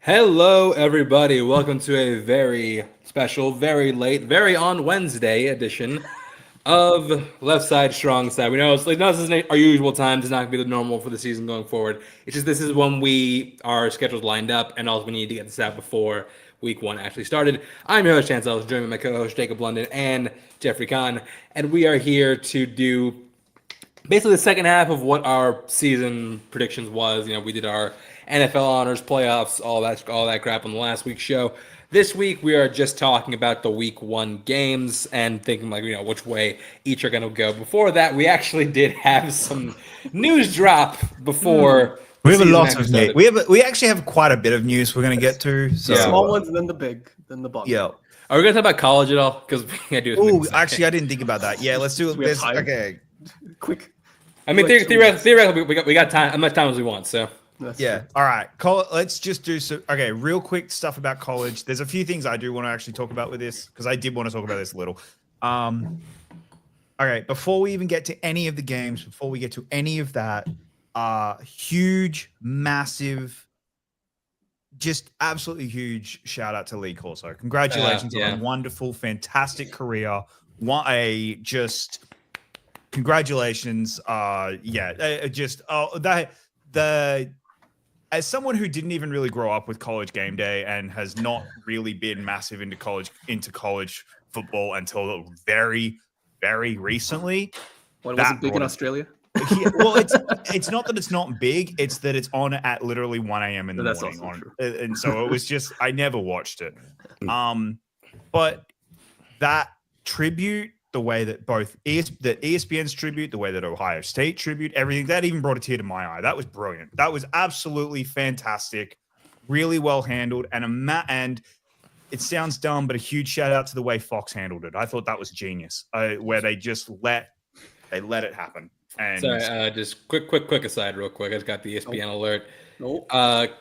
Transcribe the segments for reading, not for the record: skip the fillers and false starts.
Hello, everybody. Welcome to a very special, very late, very on Wednesday edition of Left Side, Strong Side. We know it's like, no, this isn't our usual time. It's not going to be the normal for the season going forward. It's just this is when our schedules lined up, and also we need to get this out before week one actually started. I'm your host, Chance Ellis, joined by my co-host, Jacob London and Jeffrey Kahn, and we are here to do basically the second half of what our season predictions was. You know, we did our NFL honors, playoffs, all that crap on the last week's show. This week we are just talking about the week one games and thinking which way each are going to go. Before that, we actually did have some news drop before. We have a lot of news. We actually have quite a bit of news we're going to get to. So. The small ones, then the big, then the bottom. Yeah. Are we going to talk about college at all? Because we can't do it. Oh, actually, I didn't think about that. Yeah, let's do this. Okay. Quick. I mean, theoretically, we got time, as much time as we want. So. That's true. All right. Let's just do so. Okay. Real quick stuff about college. There's a few things I do want to actually talk about with this because I did want to talk about this a little. Okay. Before we even get to any of the games, before we get to any of that, huge, massive, just absolutely huge shout out to Lee Corso. Congratulations on a wonderful, fantastic career. Congratulations. As someone who didn't even really grow up with College Game Day and has not really been massive into college football until very, very recently. What, was it big in Australia? Yeah, well, it's not that it's not big; it's that it's on at literally 1 a.m. in the morning. And so it was just I never watched it. But that tribute, the way that both ESPN's tribute, the way that Ohio State tribute, everything, that even brought a tear to my eye. That was brilliant. That was absolutely fantastic. Really well handled. And it sounds dumb, but a huge shout out to the way Fox handled it. I thought that was genius, where they just let it happen. And so just quick aside real quick. I just got the ESPN alert. Nope.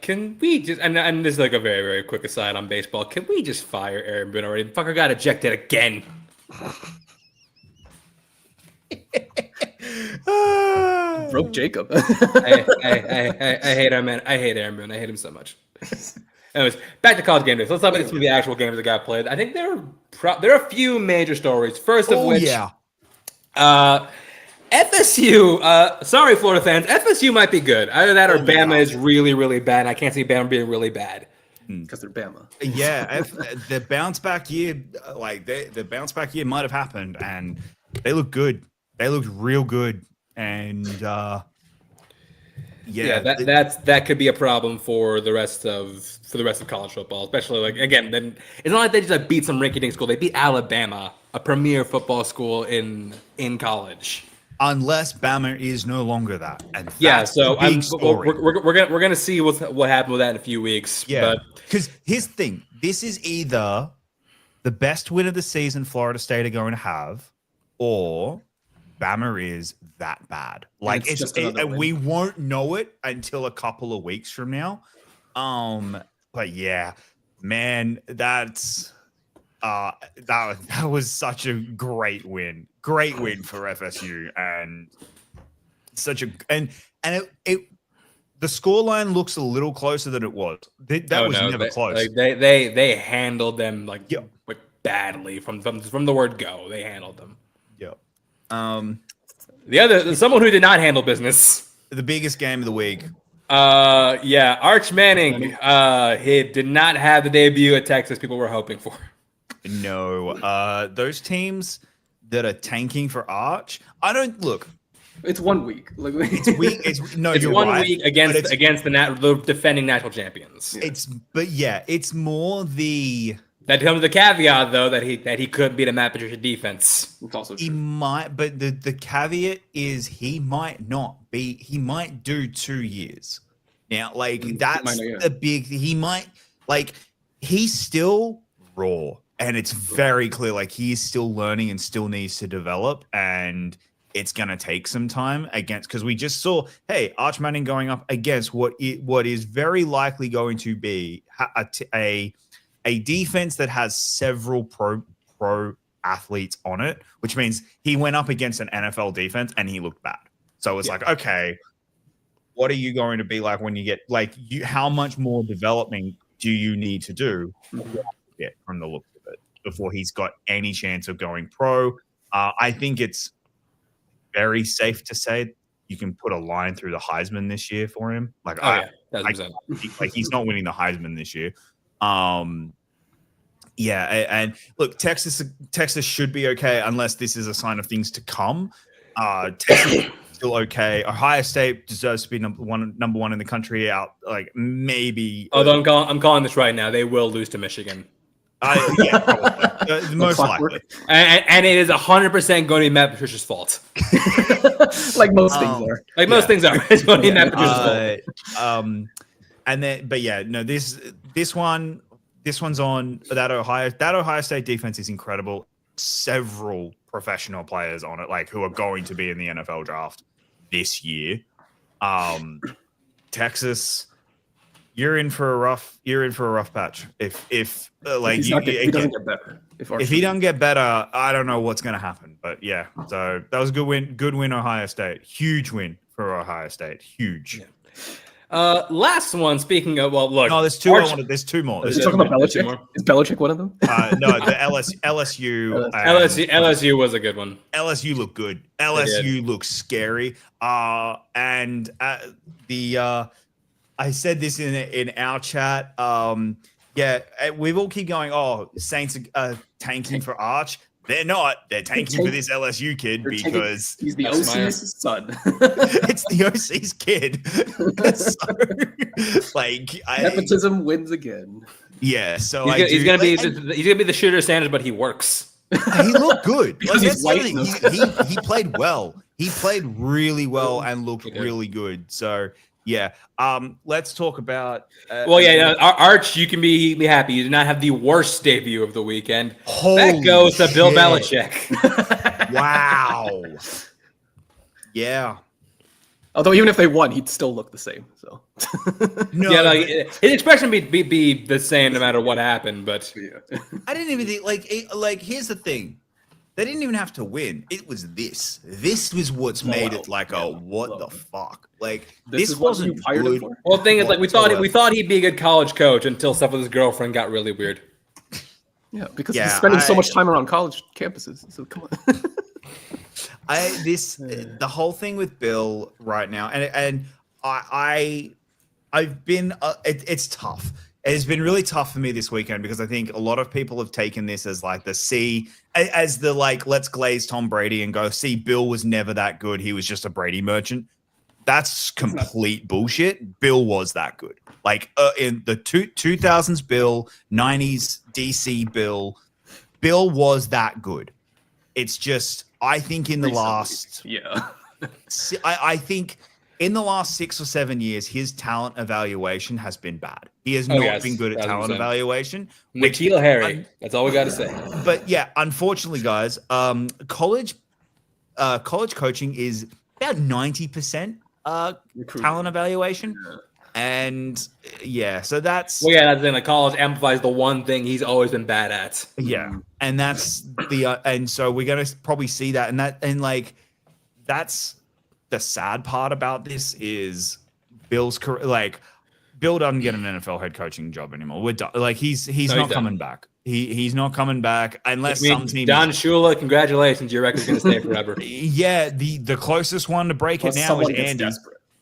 Can we just, and this is like a very, very quick aside on baseball. Can we just fire Aaron Boone already? The fucker got ejected again. Broke Jacob. I hate him, man. I hate Aaron Boone. I hate him so much. Anyways, back to College Game Day. So let's talk about some of the actual games that got played. I think there are a few major stories. First of which, FSU. Sorry, Florida fans. FSU might be good. Either that or Bama is really, really bad. And I can't see Bama being really bad. Because they're Bama. Yeah, the bounce back year, the bounce back year might have happened, and they look good. They looked real good, and that could be a problem for the rest of college football, especially again. Then it's not like they just beat some rinky-dink school. They beat Alabama, a premier football school in college. Unless Bama is no longer that, and so we're gonna see what happened with that in a few weeks. Yeah, because here's the thing: this is either the best win of the season Florida State are going to have, or Bama is that bad. We won't know it until a couple of weeks from now. But yeah, man, that was such a great win for FSU, and the scoreline looks a little closer than it was. That was never close. They handled them badly from the word go. They handled them. Yep. Someone who did not handle business. The biggest game of the week. Arch Manning. He did not have the debut at Texas people were hoping for. No, those teams that are tanking for Arch, I don't look. It's 1 week. It's week. It's 1 week against the defending national champions. It's more the. That comes the caveat though that he couldn't beat a Matt Patricia defense. It's also true. He might, but the caveat is he might do 2 years. Now, that's the big. He might he's still raw. And it's very clear, he's still learning and still needs to develop. And it's going to take some time against, because we just saw, hey, Arch Manning going up against what is very likely going to be a defense that has several pro athletes on it, which means he went up against an NFL defense and he looked bad. So it's like, okay, what are you going to be like when you get how much more development do you need to do from the looks of it before he's got any chance of going pro? I think it's very safe to say you can put a line through the Heisman this year for him. He's not winning the Heisman this year. And look, Texas should be okay unless this is a sign of things to come. Texas is still okay. Ohio State deserves to be number one in the country. Maybe. Although I'm calling this right now, they will lose to Michigan. Probably. Most likely. And it is 100% going to be Matt Patricia's fault. Like most things are. Most things are. It's going to be Matt Patricia's fault. And then, this one's on that Ohio State defense is incredible. Several professional players on it, who are going to be in the NFL draft this year. Texas, you're in for a rough patch. If he doesn't get better. If he doesn't get better, I don't know what's going to happen. But yeah, so that was a good win, Ohio State. Huge win for Ohio State. Huge. Yeah. Last one. Speaking of, look. No, there's two. There's two more. Are you talking about Belichick? Is Belichick one of them? No, the LSU. LSU was a good one. LSU looked good. LSU looks scary. I said this in our chat. We all keep going, oh, Saints are tanking for Arch. They're not. They're tanking for this LSU kid because he's the OC's son. It's the OC's kid. Nepotism wins again. Yeah, so he's gonna be the shooter standard, but he works. He looked good. He's white. He played well. He played really well and looked really good. So yeah. Let's talk about. Arch, you can be happy. You did not have the worst debut of the weekend. That goes to Bill Belichick. Wow. Yeah. Although even if they won, he'd still look the same. So. No. His expression would be the same no matter what happened. But I didn't even think here's the thing. They didn't even have to win. It was this. This was what's made it what the fuck? This wasn't good. Well, the thing is, we thought he'd be a good college coach until stuff with his girlfriend got really weird. Yeah, because he's spending so much time around college campuses. So come on. The whole thing with Bill right now, and I've been. It's tough. It's been really tough for me this weekend because I think a lot of people have taken this as let's glaze Tom Brady and go, see, Bill was never that good. He was just a Brady merchant. That's complete bullshit. Bill was that good. In the 2000s Bill, 90s DC Bill was that good. It's just, I think in the last... Yeah. I think... in the last 6 or 7 years, his talent evaluation has been bad. He has not been good at talent evaluation. N'Keal Harry. That's all we got to say. But yeah, unfortunately, guys, college coaching is about 90% talent evaluation. And so that's... Well, yeah, that's in college amplifies the one thing he's always been bad at. Yeah. And that's and so we're going to probably see that. That's... the sad part about this is Bill's career. Bill doesn't get an NFL head coaching job anymore. We're done. He's not coming back. He's not coming back unless some team. Don Shula, congratulations, your record's gonna stay forever. Yeah, the closest one to break it now is Andy.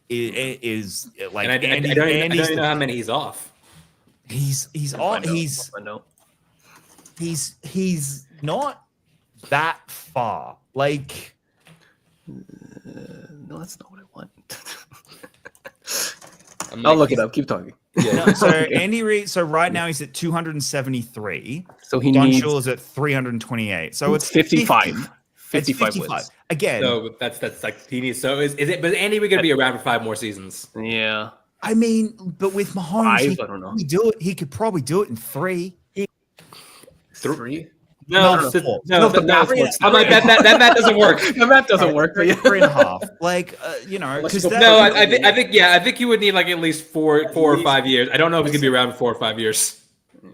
Is Andy. I don't even know how many he's off. He's on. He's not that far. No, that's not what I want. I'll look it up. Keep talking. Yeah. So Andy Reid. So right now he's at 273. So he Don needs. Shula's at 328. So it's 55. 55 wins. Again. So that's he needs. So is it? But Andy Reid gonna be around for 5 more seasons? Yeah. I mean, but with Mahomes, I don't know. He could probably do it in 3. 3? No, no, the math works. I'm like that doesn't work. The math doesn't work. But 3.5. Like, because I think you would need like at least four or 5 years. I don't know if he's gonna be around for 4 or 5 years. Yeah.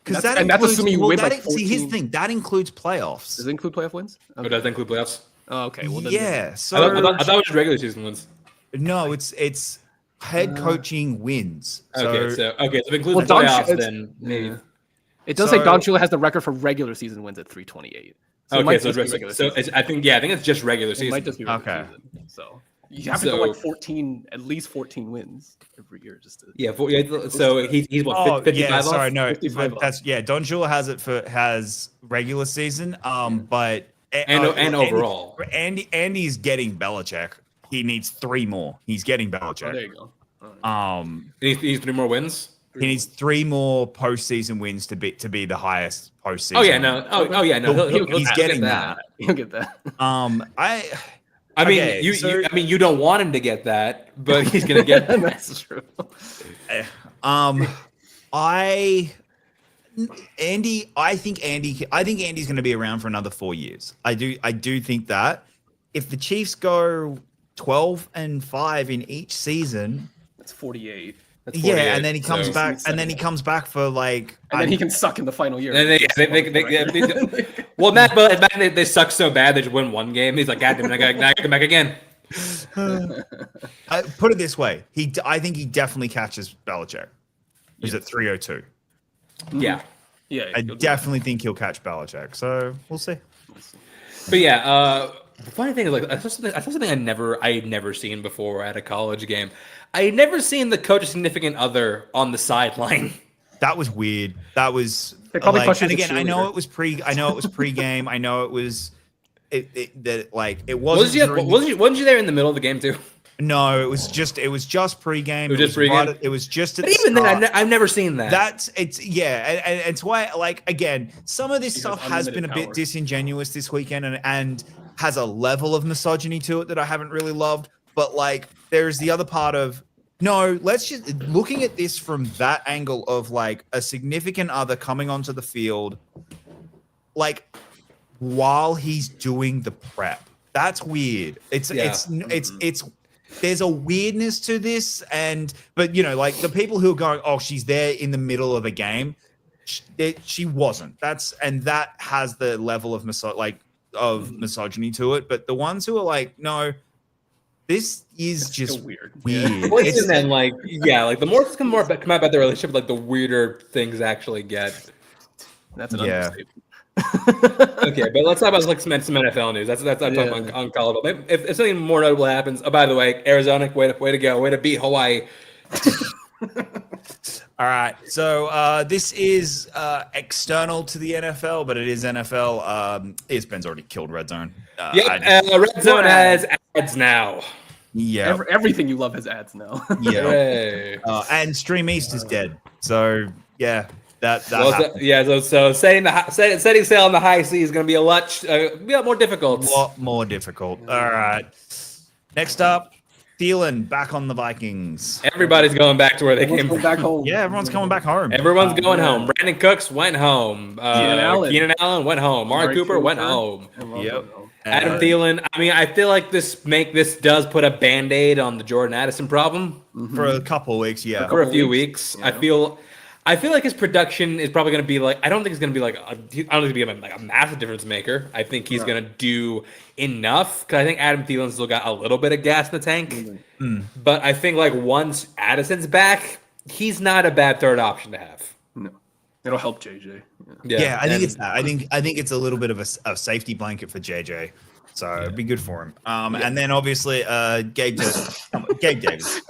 Because that's assuming you win like 14. See, here's the thing. That includes playoffs. Does it include playoff wins? Okay. Oh, does that include playoffs? Oh, okay. Well, then, yeah. So I thought it was just regular season wins. No, it's head coaching wins. Okay, so if it includes playoffs, then maybe. Yeah. It does say Don Shula has the record for regular season wins at 328. So I think it's just regular season. It might just be regular season. So you have to go like 14, at least 14 wins every year just to. So he's what 55 off? Sorry, no, that's Don Shula has regular season, but and overall, Andy's getting Belichick. He needs 3 more. He's getting Belichick. Oh, there you go. He needs 3 more wins. He needs 3 more postseason wins to be the highest postseason. Oh yeah, no. He's getting that. He'll get that. You don't want him to get that, but he's gonna get that. That's true. I think Andy's going to be around for another 4 years. I do think that if the Chiefs go 12-5 in each season, that's 48. And then he comes back, and then he comes back for like, and then he can suck in the final year. Well, Matt, they suck so bad they just win 1 game. He's like, God damn it, I gotta come back again. Put it this way, I think he definitely catches Belichick. He's at 302. Yeah. I definitely think he'll catch Belichick. So we'll see. But yeah, the funny thing is, like, I saw something I'd never seen before at a college game. I had never seen the coach a significant other on the sideline. That was weird. That was like, and again, I know it was pregame. I know it was it wasn't. Wasn't you there in the middle of the game too? No, it was just pregame. It was just pregame. It was just. But even then, I've never seen that. And it's why, like, again, some of this stuff has been a bit disingenuous this weekend, and has a level of misogyny to it that I haven't really loved. But like, there's the other part of let's just looking at this from that angle of like a significant other coming onto the field, like while he's doing the prep. That's weird. It's there's a weirdness to this, but like the people who are going, oh, she's there in the middle of a game, she wasn't. That has the level of misogyny to it. But the ones who are like, no, this is just weird. Well, and then like the more come out about the relationship, like the weirder things actually get. That's an understatement. Okay, but let's talk about like some NFL news. That's talking on college. If something more notable happens, oh, by the way, Arizona, way to go, way to beat Hawaii. All right, so this is external to the NFL, but it is NFL. ESPN's already killed Red Zone. Red Zone has ads now. Yeah, everything you love has ads now. Yeah, and Stream East is dead. So yeah. So setting sail on the high sea is going to be a lot more difficult. A lot more difficult. All right. Next up, Thielen back on the Vikings. Everybody's going back to where they came from. Back home. Yeah, everyone's coming back home. Everyone's going home. Brandon Cooks went home. Keenan Allen went home. Amari Cooper went home. Yep. Adam Thielen. I mean, I feel like this does put a Band-Aid on the Jordan Addison problem for a couple of weeks. Yeah, for a few weeks. Yeah. I feel like his production is probably going to be like, I don't think it's going to be like, I don't think it's going to be like a massive difference maker. I think he's going to do enough because I think Adam Thielen's still got a little bit of gas in the tank. Mm-hmm. But I think like once Addison's back, he's not a bad third option to have. No, it'll help JJ. Yeah, I think it's that. I think it's a little bit of a safety blanket for JJ. So it'd be good for him. And then obviously Gabe Davis.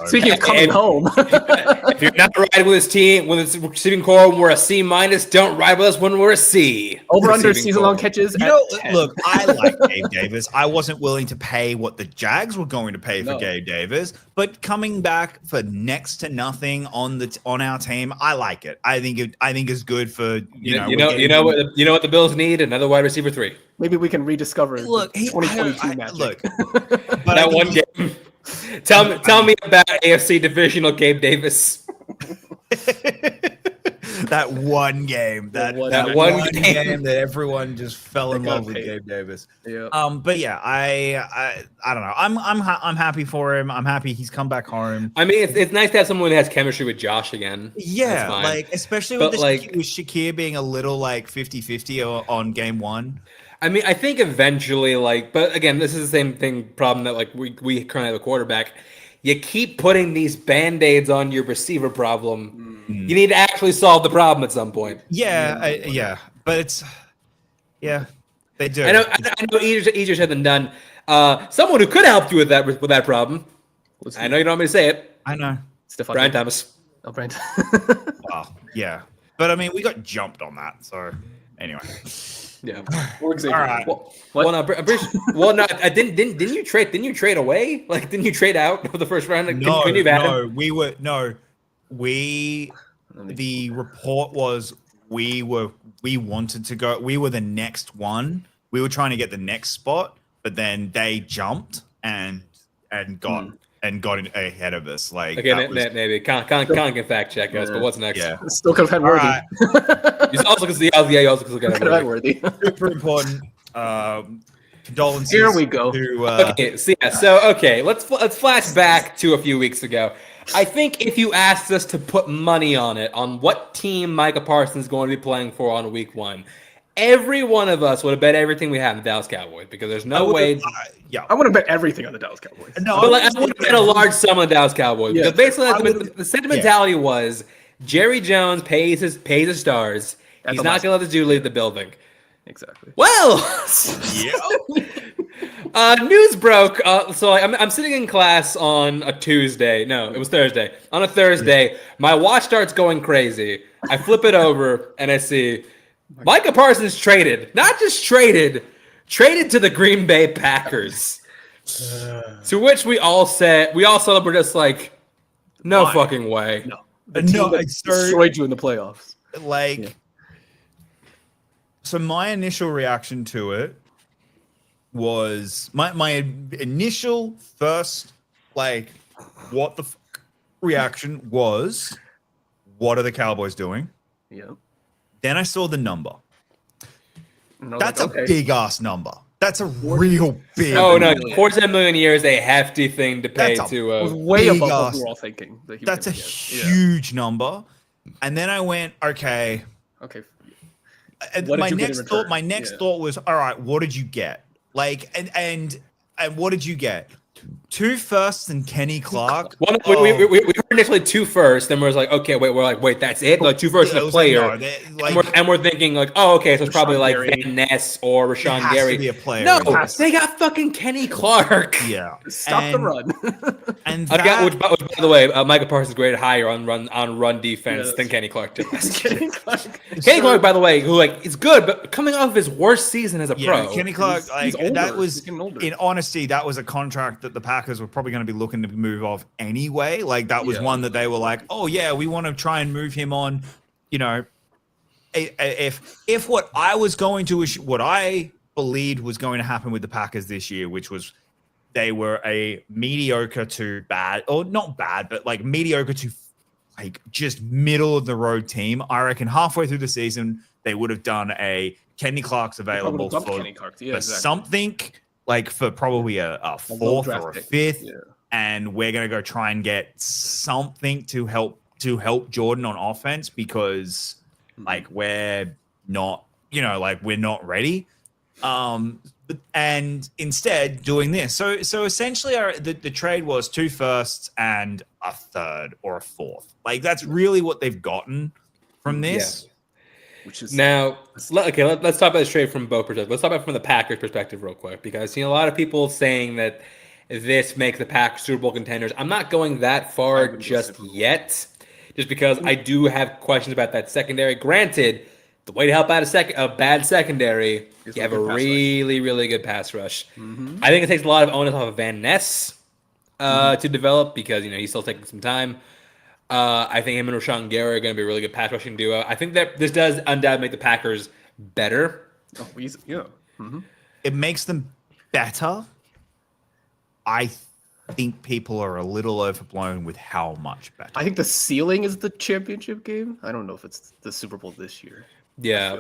Speaking of coming home, if you're not riding with his team, when it's receiving core, when we're a C-, don't ride with us when we're a C. Over under season-long catches. Look, I like Gabe Davis. I wasn't willing to pay what the Jags were going to pay for Gabe Davis, but coming back for next to nothing on our team, I like it. I think it's good for you know what the Bills need, another wide receiver 3. Maybe we can rediscover 2022 magic. Look, but that one game. Tell me about AFC divisional Gabe Davis. that one game, that one game that everyone just fell in love with Gabe Davis. Yeah. But yeah, I don't know. I'm happy for him. I'm happy he's come back home. I mean, it's nice to have someone who has chemistry with Josh again. Yeah, like especially with Shakir being a little like 50-50 on game one. I mean, I think eventually, but again, this is the same problem that we currently have a quarterback. You keep putting these band-aids on your receiver problem. Mm. You need to actually solve the problem at some point. Yeah, but it's they do. I know easier said than done. Someone who could help you with that problem. I know you don't want me to say it. I know. Brian Thomas. Oh, Brian. Well, yeah, but I mean, we got jumped on that. So anyway. Yeah. Or Xavier. All right. Didn't you trade away? Like, didn't you trade out of the first round? Like, The report was we wanted to go. We were the next one. We were trying to get the next spot, but then they jumped and got ahead of us. Like, okay, maybe Con can fact check us, but what's next? Yeah, still could have had Worthy. Right. He's also because he also could have had Worthy. Super important. Condolences. Here we go. Okay, let's flash back to a few weeks ago. I think if you asked us to put money on it, on what team Micah Parsons is going to be playing for on week one, every one of us would have bet everything we had on the Dallas Cowboys because there's no way. I would have bet everything on the Dallas Cowboys. No, but I would have bet a large sum on the Dallas Cowboys because basically the sentimentality was Jerry Jones pays his stars. He's not going to let the Jew leave the building. Exactly. Well, news broke. So I'm sitting in class on a Tuesday. No, it was Thursday. On a Thursday, my watch starts going crazy. I flip it over and I see Micah Parsons traded. Not just traded to the Green Bay Packers. To which we all were just like, no fucking way. No, destroyed you in the playoffs. So my initial reaction to it was my initial first what the fuck reaction was, what are the Cowboys doing? Yeah. Then I saw the number. That's a big ass number. That's a real big. Oh no, 47 million a year is a hefty thing to pay to. It was way above what we were all thinking. That's a huge number. And then I went, okay. My next thought was, all right, what did you get? And what did you get? 2 firsts and Kenny Clark. Well, we heard initially 2 firsts, then we're like, okay, wait, that's it? Like 2 firsts and a player. And we're thinking like, oh, okay, so it's probably like Van Ness or Rashawn Gary. To be a player. No, they got fucking Kenny Clark. Yeah. Stop the run. And which, by the way, Micah Parsons is graded higher on run defense than Kenny Clark did. Kenny Clark, by the way, who is good, but coming off of his worst season as a pro. Kenny Clark, that was, in honesty, that was a contract that the Packers were probably going to be looking to move off anyway. Like that was one that they were like, oh yeah, we want to try and move him on. You know, if what I believed was going to happen with the Packers this year, which was they were a mediocre to bad, or not bad, but like mediocre to like just middle of the road team. I reckon halfway through the season they would have done a Kenny Clark's available for something. Like for probably a 4th or a 5th, and we're gonna go try and get something to help Jordan on offense because we're not, we're not ready. And instead doing this. So essentially the trade was 2 firsts and a 3rd or a 4th. Like that's really what they've gotten from this. Yeah. Which is now let's talk about this trade from both perspectives. Let's talk about it from the Packers perspective real quick because a lot of people saying that this makes the Packers Super Bowl contenders. I'm not going that far just yet, just because I do have questions about that secondary. Granted, the way to help out a bad secondary, you have a really good pass rush. Mm-hmm. I think it takes a lot of onus off of Van Ness to develop because he's still taking some time. I think him and Rashawn Gary are going to be a really good pass rushing duo. I think that this does undoubtedly make the Packers better. Oh, easy. Yeah. Mm-hmm. It makes them better. I think people are a little overblown with how much better. I think the ceiling is the championship game. I don't know if it's the Super Bowl this year. Yeah,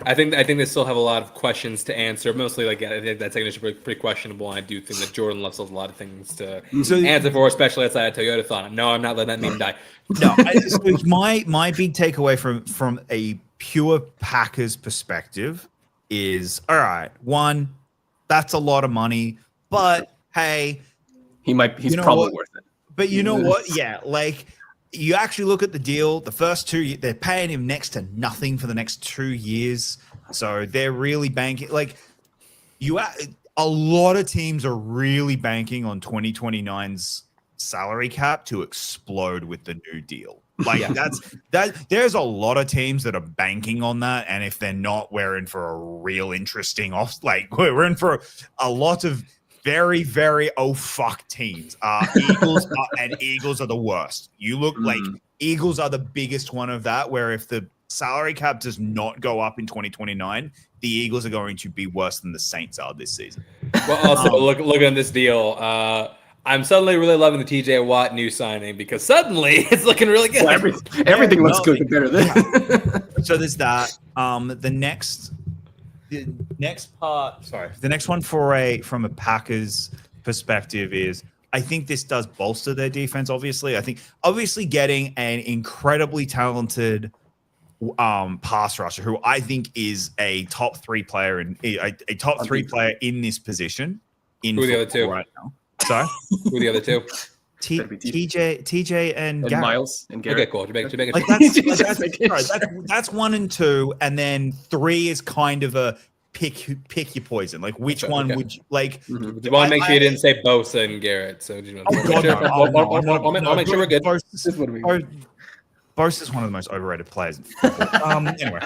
I think they still have a lot of questions to answer. Mostly, like, I think that's actually pretty questionable. I do think that Jordan Love still has a lot of things to answer for, especially outside of Toyotathon. No, I'm not letting that meme die. No, my big takeaway from a pure Packers perspective is, all right, one, that's a lot of money, but hey, he's probably worth it. But you know what? Yeah, like, you actually look at the deal, the first 2 years, they're paying him next to nothing for the next 2 years. So they're really banking. Like, a lot of teams are really banking on 2029's salary cap to explode with the new deal. Like, there's a lot of teams that are banking on that. And if they're not, we're in for a real interesting we're in for a lot of very, very teams. Eagles are the worst. You look like Eagles are the biggest one of that, where if the salary cap does not go up in 2029, the Eagles are going to be worse than the Saints are this season. Well, also, look at this deal. I'm suddenly really loving the TJ Watt new signing because suddenly it's looking really good. Well, everything looks good compared to this. So there's that. The next one from a Packers perspective is, I think this does bolster their defense. Obviously getting an incredibly talented pass rusher who I think is a top 3 player in this position. Who are the other two right now? Sorry, who are the other two? TJ and Garrett. Miles and Garrett. Okay, cool. That's 1 and 2, and then 3 is kind of a pick your poison. Like, which one would you like? I want to make sure you didn't say Bosa and Garrett. So I'll make sure we're good. Bosa is one of the most overrated players. Anyway,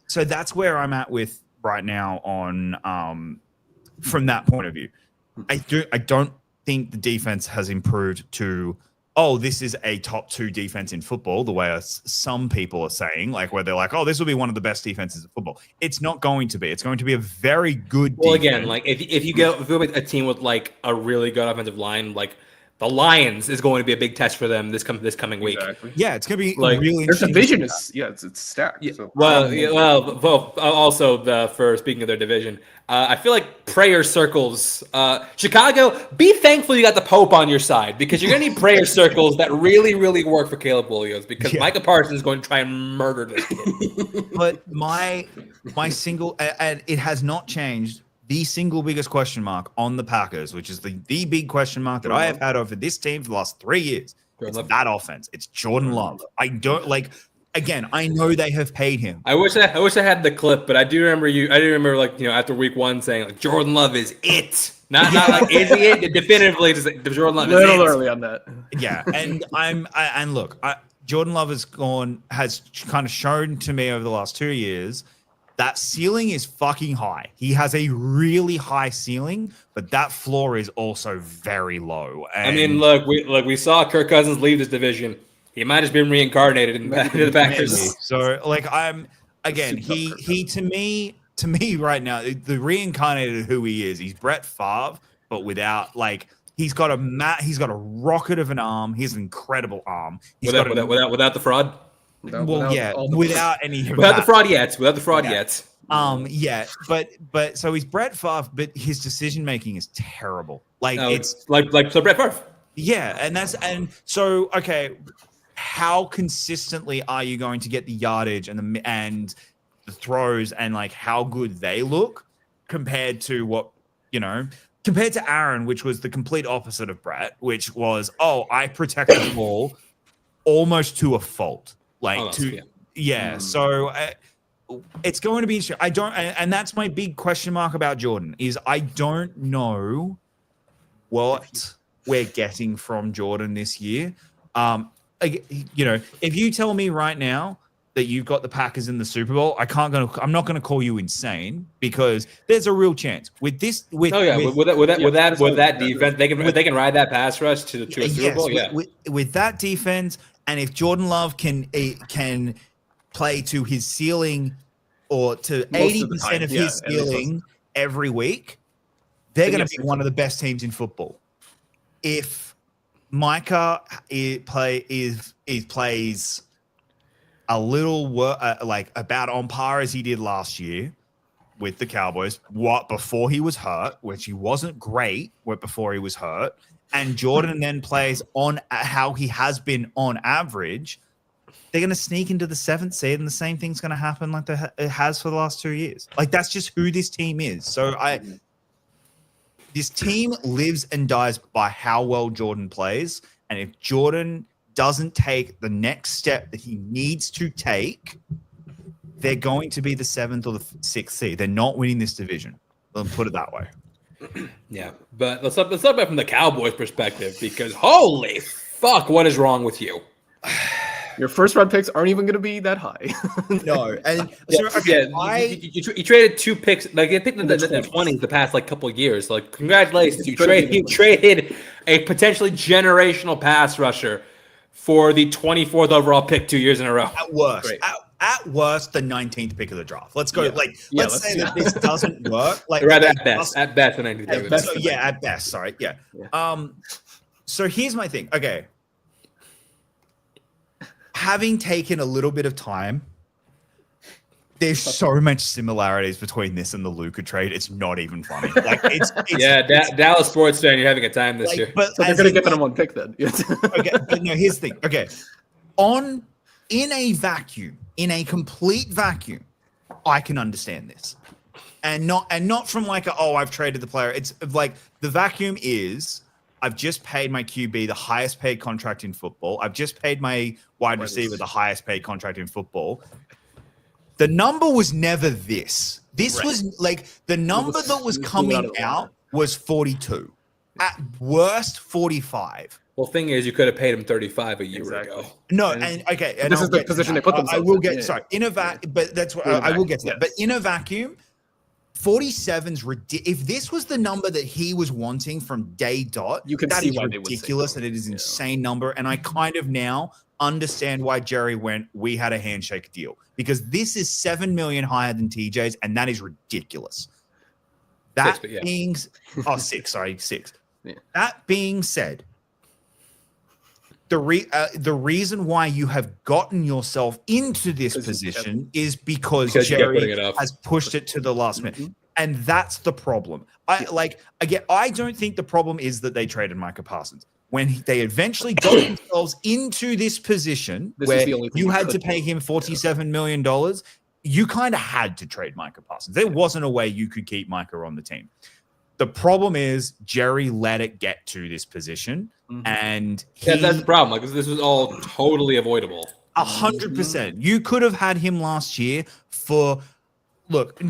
so that's where I'm at with right now on from that point of view. I don't think the defense has improved to, this is a top 2 defense in football, the way some people are saying, like, where they're like, this will be one of the best defenses in football. It's not going to be. It's going to be a very good defense. Well, again, like, if you go with a team with, like, a really good offensive line, like the Lions is going to be a big test for them this coming week. Exactly. Yeah, it's going to be like, really interesting. Their division is it's stacked. Yeah, so. Well, also for speaking of their division, I feel like prayer circles. Chicago, be thankful you got the Pope on your side, because you're gonna need prayer circles that really, really work for Caleb Williams, because Micah Parsons is going to try and murder this kid. But my single, and it has not changed, the single biggest question mark on the Packers, which is the big question mark that I have had over this team for the last 3 years. It's that offense. It's Jordan Love. I don't like. Again, I know they have paid him. I wish I had the clip, but I do remember like, after week 1 saying, like, Jordan Love is it. Not like is he it? Definitively, just like, Jordan Love is it. Early on that. Yeah, and look, Jordan Love has kind of shown to me over the last 2 years that ceiling is fucking high. He has a really high ceiling, but that floor is also very low. And I mean, we saw Kirk Cousins leave this division. He might have just been reincarnated in the Packers. So, like, he to me right now, the reincarnated who he is. He's Brett Favre, but without, like, he's got a rocket of an arm. He has an incredible arm. Without the fraud. Without any of without the fraud yet. Yeah, but so he's Brett Favre, but his decision making is terrible. Like, it's like Brett Favre. Yeah, and so okay, how consistently are you going to get the yardage and the throws and, like, how good they look compared to compared to Aaron, which was the complete opposite of Brett, which was, I protect the ball almost to a fault. So it's going to be interesting. And that's my big question mark about Jordan, is I don't know what we're getting from Jordan this year. If you tell me right now that you've got the Packers in the Super Bowl, I'm not going to call you insane, because there's a real chance with that defense, they can ride that pass rush to a Super Bowl. Yeah, with that defense. And if Jordan Love can play to his ceiling, or to 80% of his ceiling every week, they're going to be one of the best teams in football. If Micah plays a little like about on par as he did last year with the Cowboys, before he was hurt, which he wasn't great before he was hurt, and Jordan then plays on how he has been on average, they're going to sneak into the 7th seed, and the same thing's going to happen like it has for the last 2 years. Like, that's just who this team is. So this team lives and dies by how well Jordan plays, and if Jordan doesn't take the next step that he needs to take, they're going to be the 7th or the 6th seed. They're not winning this division. Let's put it that way. Yeah, but let's talk about it from the Cowboys' perspective, because holy fuck, what is wrong with you? Your first round picks aren't even going to be that high. No, and you traded 2 picks. Like, I think the 20s the past like couple of years. Like, congratulations, you traded a potentially generational pass rusher for the 24th overall pick 2 years in a row. At worst, the 19th pick of the draft. Let's go. Let's say that this doesn't work. Like, at best, the 19th. At best. Sorry. Yeah. So here's my thing. Okay. Having taken a little bit of time, there's so much similarities between this and the Luka trade. It's not even funny. Like, it's Dallas sports fan, you're having a time this year. But so they're going to get them on pick then. Okay, but no, here's the thing. Okay, in a vacuum, in a complete vacuum, I can understand this, and not from like I've traded the player. It's like the vacuum is I've just paid my QB the highest paid contract in football. I've just paid my wide receiver the highest paid contract in football. The number was never this. This was like the number that was coming out was 42. At worst, 45. Well, thing is, you could have paid him 35 a year ago. No, and okay, and this is the position they put themselves. I will get but that's what I will get to that. But in a vacuum, 47's ridiculous. If this was the number that he was wanting from day dot, you can see why ridiculous, and it is an insane number. And I kind of now understand why Jerry went, we had a handshake deal, because this is $7 million higher than TJ's, and that is ridiculous. That being 6. Yeah. That being said, the reason why you have gotten yourself into this position is because Jerry has pushed it to the last minute. And that's the problem. I don't think the problem is that they traded Micah Parsons. When they eventually got themselves into this position where you had to pay him $47 million, you kind of had to trade Micah Parsons. There wasn't a way you could keep Micah on the team. The problem is Jerry let it get to this position, and that's the problem. Like, this was all totally avoidable. 100%. You could have had him last year for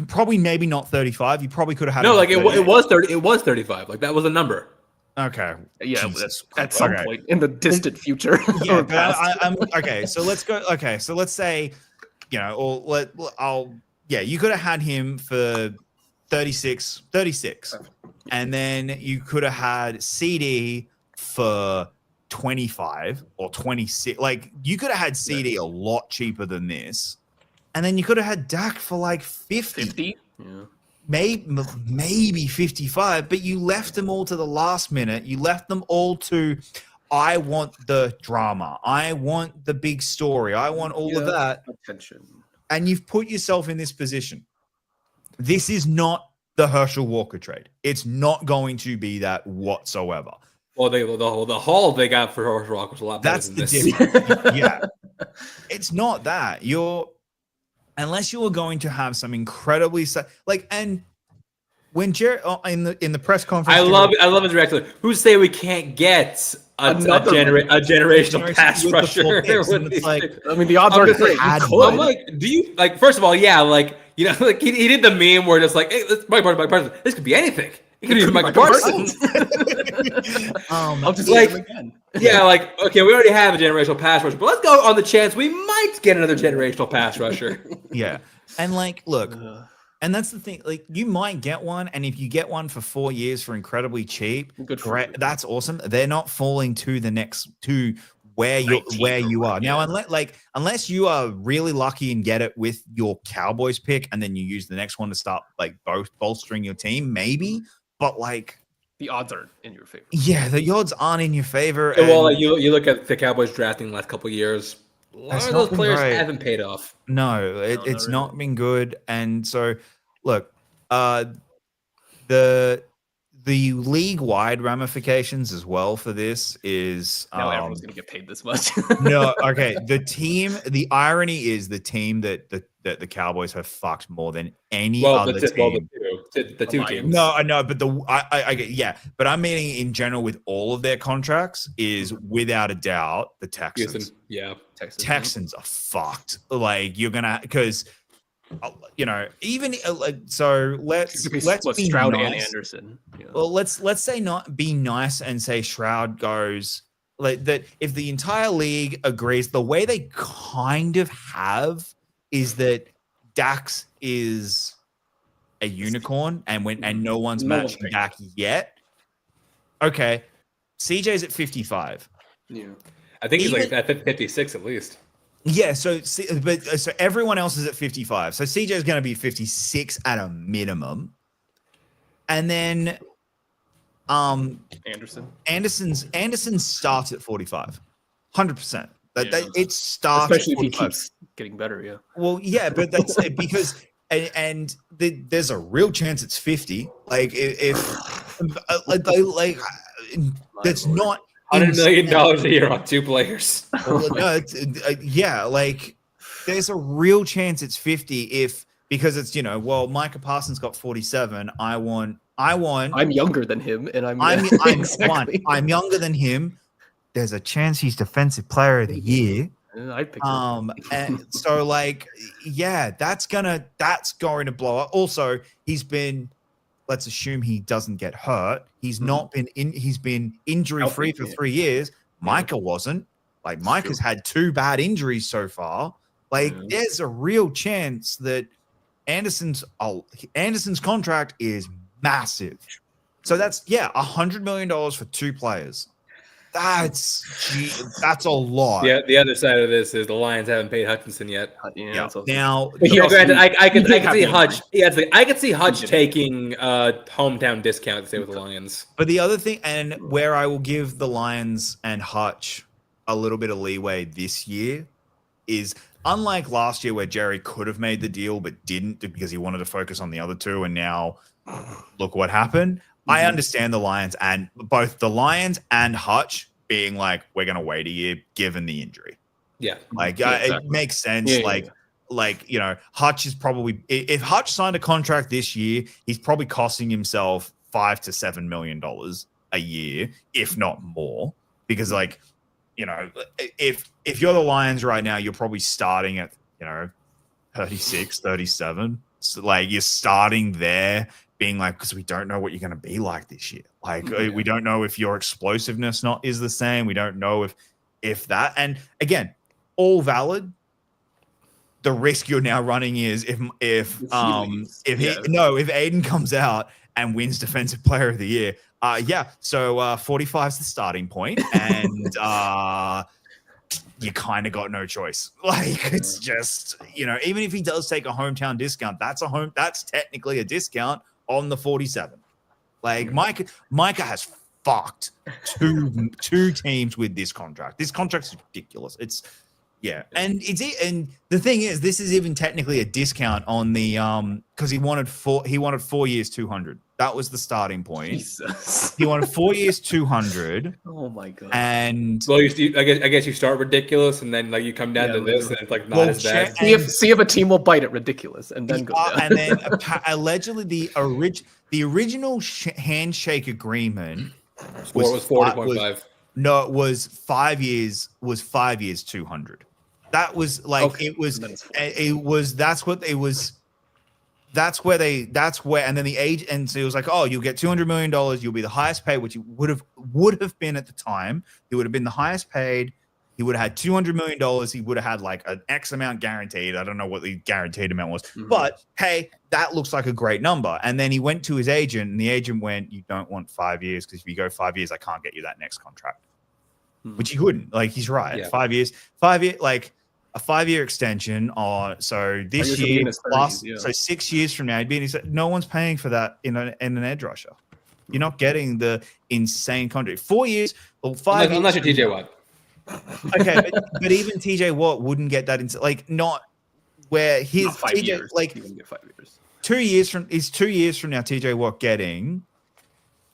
probably maybe not 35. You probably could have had it was 30. It was 35. Like, that was a number. Okay. Yeah, at some point in the distant future. Yeah, but I'm okay. So let's go. Okay, so let's say, you could have had him for 36, and then you could have had CD for 25 or 26. Like, you could have had CD a lot cheaper than this, and then you could have had Dak for like 50. Yeah. Maybe 55, but you left them all to the last minute. You left them all to, I want the drama. I want the big story. I want all of that. Attention. And you've put yourself in this position. This is not the Herschel Walker trade. It's not going to be that whatsoever. Well, the haul they got for Herschel Walker was a lot better than this. Difference. Yeah. It's not that. Unless you are going to have some incredibly and when Jerry in the press conference, I love his reaction. Who say we can't get a generational pass rusher? The odds are great. I'm like, do you like? First of all, yeah, like, he did the meme where it's like, hey, Mike Parsons. This could be anything. It could be Mike Parsons. I'll just like again. Yeah, like, okay, we already have a generational pass rusher, but let's go on the chance we might get another generational pass rusher. Yeah. And look, and that's the thing, you might get one, and if you get one for 4 years for incredibly cheap, great, that's awesome. They're not falling to the next to where you are. Now, unless you are really lucky and get it with your Cowboys pick, and then you use the next one to start both bolstering your team, maybe. but like the odds aren't in your favor. Yeah, the odds aren't in your favor. Yeah, well, like you look at the Cowboys drafting the last couple of years. A lot of those players haven't paid off. No, it's not been good. And so, look, the league-wide ramifications as well for this is now everyone's going to get paid this much. No, okay. The irony is the team that the Cowboys have fucked more than any other team. The two teams. No, I know, but but I'm meaning in general with all of their contracts is without a doubt the Texans. Texans are fucked. Like you're gonna because. Even so, let's be Stroud nice. and Anderson. Yeah. Well, let's say not be nice and say Stroud goes like that. If the entire league agrees, the way they kind of have is that Dax is a unicorn, and no one's matching Dak yet. Okay, CJ's at 55. Yeah, I think he's like at 56 at least. Yeah, so everyone else is at 55. So CJ is going to be 56 at a minimum. And then Anderson starts at 45. 100%. It starts especially if he keeps getting better, yeah. Well, yeah, but that's because there's a real chance it's 50. Like if that's not $100 million a year on two players. No, like there's a real chance it's 50 because it's Micah Parsons got 47. I'm younger than him, and I'm exactly. I'm younger than him. There's a chance he's defensive player of the year. I picked him. And so that's going to blow up. Also, he's been. Let's assume he doesn't get hurt. He's not been he's been injury free for 3 years. Micah wasn't. Like Micah's had 2 bad injuries so far. Like there's a real chance that Anderson's contract is massive. So that's $100 million for 2 players. That's a lot. Yeah, the other side of this is the Lions haven't paid Hutchinson yet. Yeah. Now, granted, I could see Hutch. Yeah, I could see Hutch taking hometown discount to stay with the Lions. But the other thing, and where I will give the Lions and Hutch a little bit of leeway this year, is unlike last year where Jerry could have made the deal but didn't because he wanted to focus on the other 2, and now look what happened. I understand the Lions and both the Lions and Hutch being like, we're going to wait a year given the injury. Yeah. It makes sense. Hutch is probably, if Hutch signed a contract this year, he's probably costing himself $5 to $7 million a year, if not more, because if you're the Lions right now, you're probably starting at, 36, 37. So you're starting there. Being like, because we don't know what you're going to be like this year. We don't know if your explosiveness is the same. We don't know if that. And again, all valid. The risk you're now running is if Aiden comes out and wins Defensive Player of the Year. So 45 is the starting point, and you kind of got no choice. It's just even if he does take a hometown discount, that's technically a discount on the 47. Micah has fucked two teams with this contract. This contract is ridiculous. And the thing is, this is even technically a discount on the because he wanted 4 years 200. That was the starting point. Jesus. He wanted 4 years 200. Oh my god. And I guess you start ridiculous and then you come down to this and it's not as bad. See if a team will bite it ridiculous and then go down. And then allegedly the original handshake agreement was 40.5. No, it was 5 years. Was 5 years 200. That was That's where, and then the age, and so it was like, oh, you'll get $200 million. You'll be the highest paid, which you would have been at the time. He would have been the highest paid. He would have had $200 million. He would have had an X amount guaranteed. I don't know what the guaranteed amount was, but hey, that looks like a great number. And then he went to his agent, and the agent went, "You don't want 5 years because if you go 5 years, I can't get you that next contract." Which he couldn't. He's right. Yeah. 5 years, a 5 year extension. So this year plus, so 6 years from now, no one's paying for that in an edge rusher. You're not getting the insane contract. 4 years or 5 years. Unless you're TJ Watt. Okay, but even TJ Watt wouldn't get that. Not where his not 5 TJ years. like He wouldn't get 5 years. 2 years from is 2 years from now. TJ Watt getting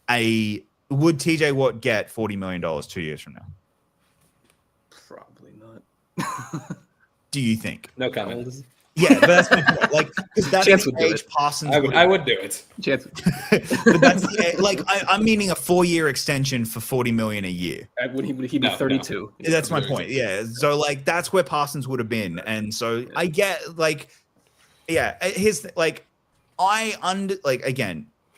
would TJ Watt get $40 million 2 years from now? Probably not. Do you think? No comment. Yeah, but that's my point. Like, because that's Chance the would do age it. Parsons. I would do it. Chance. But that's I'm meaning a 4-year extension for $40 million a year. Would he be 32? No. That's my point. Yeah. So like that's where Parsons would have been, and so I get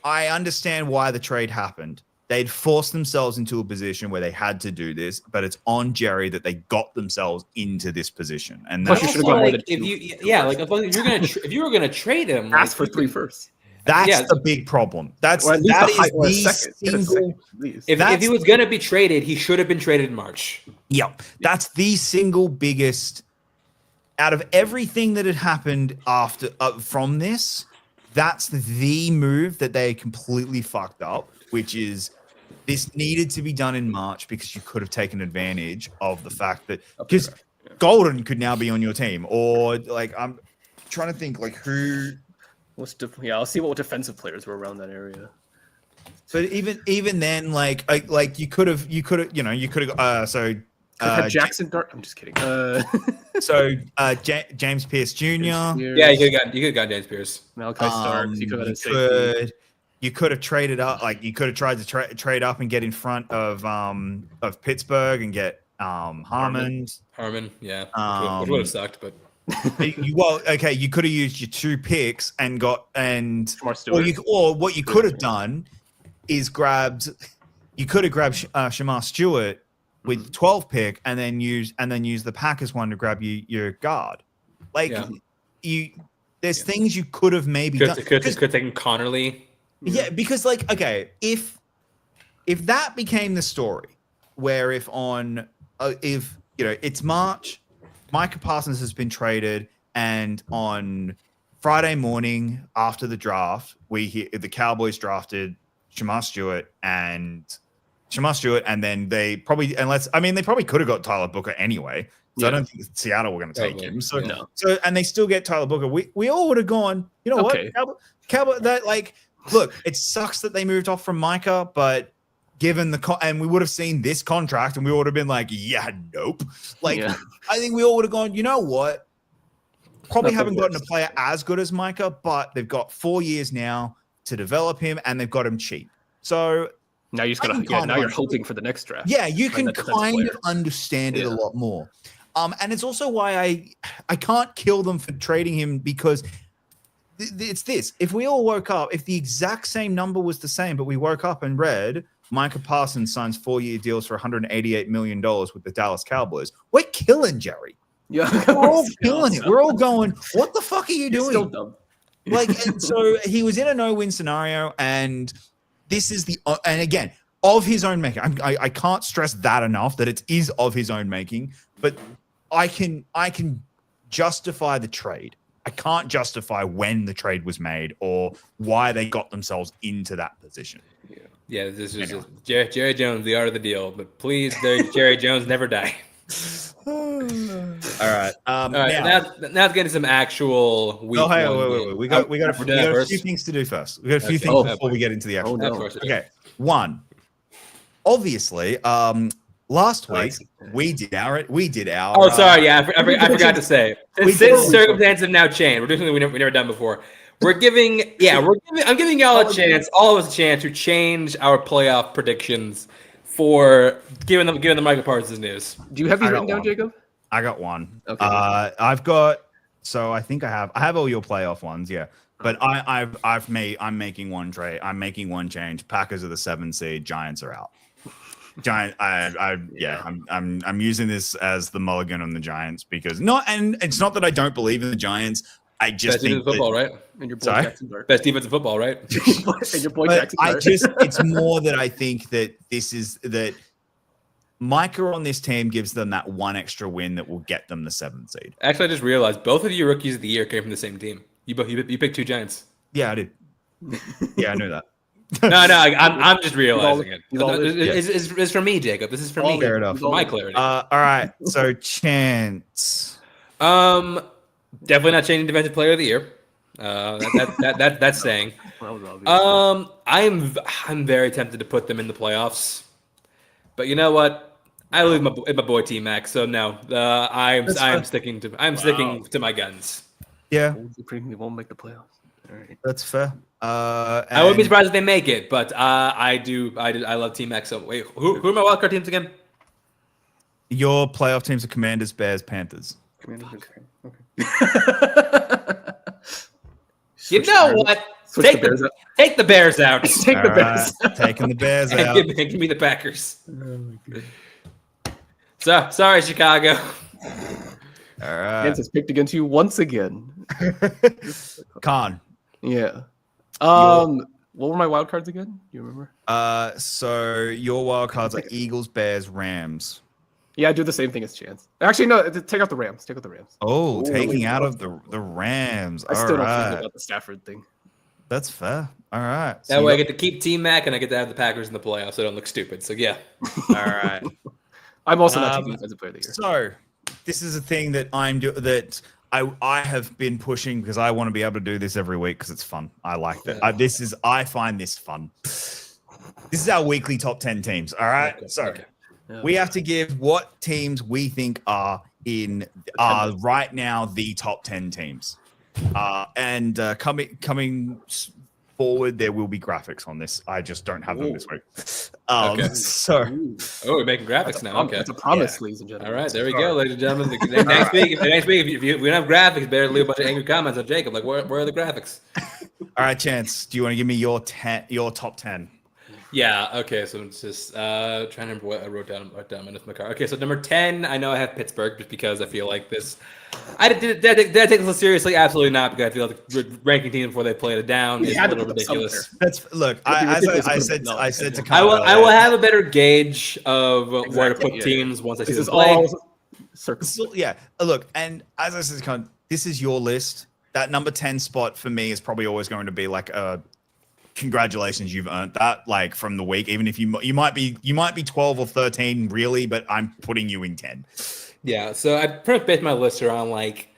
I understand why the trade happened. They'd forced themselves into a position where they had to do this, but it's on Jerry that they got themselves into this position. And that's Plus, you should have gone more than if you were gonna trade him, ask for 3 firsts. That's the big problem. That is the single. If he was gonna be traded, he should have been traded in March. Yep, that's the single biggest out of everything that had happened after from this. That's the move that they completely fucked up, which is. This needed to be done in March because you could have taken advantage of the fact that because Golden could now be on your team, or like I'm trying to think like who. I'll see what defensive players were around that area. But even then, like you could have Jackson Dart. I'm just kidding. James Pierce Jr. Yeah, you could have got James Pierce. Malachi Starks. You could have traded up, like you could have tried to trade up and get in front of Pittsburgh and get Harmon, yeah, which would have sucked, but you could have used your 2 picks and got or what you could have done is grabbed Shamar Stewart with 12 pick and then use the Packers one to grab your guard, there's things you could have maybe done. Could have taken Connerly. Yeah, because if that became the story, where if it's March, Micah Parsons has been traded, and on Friday morning after the draft, we hear the Cowboys drafted Shamar Stewart, and then they probably could have got Tyler Booker anyway. So I don't think Seattle were going to take him. So and they still get Tyler Booker. We all would have gone. You know what? Cowboy that look, it sucks that they moved off from Micah, but given and we would have seen this contract and we would have been like, yeah, nope. I think we all would have gone, you know what? Probably haven't gotten a player as good as Micah, but they've got 4 years now to develop him and they've got him cheap. So now you're now you're hoping for the next draft. Yeah, you can kind of understand it a lot more. And it's also why I can't kill them for trading him, because it's this. If we all woke up, if the exact same number was the same, but we woke up and read Micah Parsons signs 4-year deals for $188 million with the Dallas Cowboys, we're killing Jerry. Yeah, we're all killing it. We're all going, what the fuck are you doing? Still dumb. And so he was in a no-win scenario, and this is and again, of his own making. I can't stress that enough, that it is of his own making, but I can justify the trade. I can't justify when the trade was made or why they got themselves into that position. Yeah, this is just Jerry Jones, the art of the deal. But please, Jerry Jones, never die. All right. Now let's get into some actual week. Oh, hey, wait. We got a few things to do first. We got a few things before we get into the actual. Okay. One. Obviously, last week we did our. Oh, sorry. Yeah, I forgot to say. Since circumstances have now changed, we're doing something we never done before. I'm giving y'all a chance, all of us a chance to change our playoff predictions for giving them Michael Parsons news. Do you have these written down, Jacob? I got one. Okay. I've got. So I think I have all your playoff ones. Yeah. But I'm making one trade. I'm making one change. Packers are the 7 seed. Giants are out. I'm using this as the mulligan on the Giants because it's not that I don't believe in the Giants. I just best think football, right? And your boy Jackson Dart. Best defense of football, right? And your boy Jackson Dart. It's more that I think that that Micah on this team gives them that one extra win that will get them the 7th seed. Actually, I just realized both of your rookies of the year came from the same team. You picked 2 Giants. Yeah, I did. Yeah, I knew that. No, I'm just realizing it. It's for me, Jacob. This is for me. Fair enough. For my clarity. All right. So Chance. Definitely not changing defensive player of the year. That's saying. I'm very tempted to put them in the playoffs, but you know what? I leave my boy T-Mac, so no. I'm sticking to my guns. Yeah, they won't make the playoffs. All right, that's fair. I wouldn't be surprised if they make it, but I love T-Mac. So wait, who are my wildcard teams again? Your playoff teams are Commanders, Bears, Panthers. Commanders, Bears, okay. You know what? Take the Bears out. Take the Bears out. Taking the Bears out. Give me the Packers. So sorry, Chicago. All right. Kansas picked against you once again. Khan. Yeah. What were my wild cards again? Do you remember? So your wild cards are Eagles, Bears, Rams. Yeah, I do the same thing as Chance. Actually, no, take out the Rams. Take out the Rams. Oh, taking out of the Rams. I still don't feel about the Stafford thing. That's fair. All right. That way I get to keep T-Mac and I get to have the Packers in the playoffs, so I don't look stupid. So yeah. All right. I'm also not taking defensive player of the year. So this is a thing that I have been pushing because I want to be able to do this every week because it's fun. I like that. I find this fun. This is our weekly top 10 teams. All right. Okay. So we have to give what teams we think are right now the top 10 teams. And coming forward, there will be graphics on this. I just don't have them this week. Okay. So, we're making graphics now. Okay, that's a promise, ladies and gentlemen. All right, there we go, ladies and gentlemen. Next week, if we don't have graphics, better leave a bunch of angry comments on Jacob. Like, where are the graphics? All right, Chance, do you want to give me your top 10? Yeah. Okay. So it's just trying to remember what I wrote down in my car. Okay. So number 10, I know I have Pittsburgh just because I feel like this. Did I take this seriously? Absolutely not, because I feel like ranking teams before they played it down is a little ridiculous. I said to I will have a better gauge of where to put teams once I see this play. Yeah. Look, and as I said, this is your list. That number 10 spot for me is probably always going to be like a congratulations, you've earned that, like, from the week. Even if you might be 12 or 13 really, but I'm putting you in 10. Yeah, so I pretty much based my list around like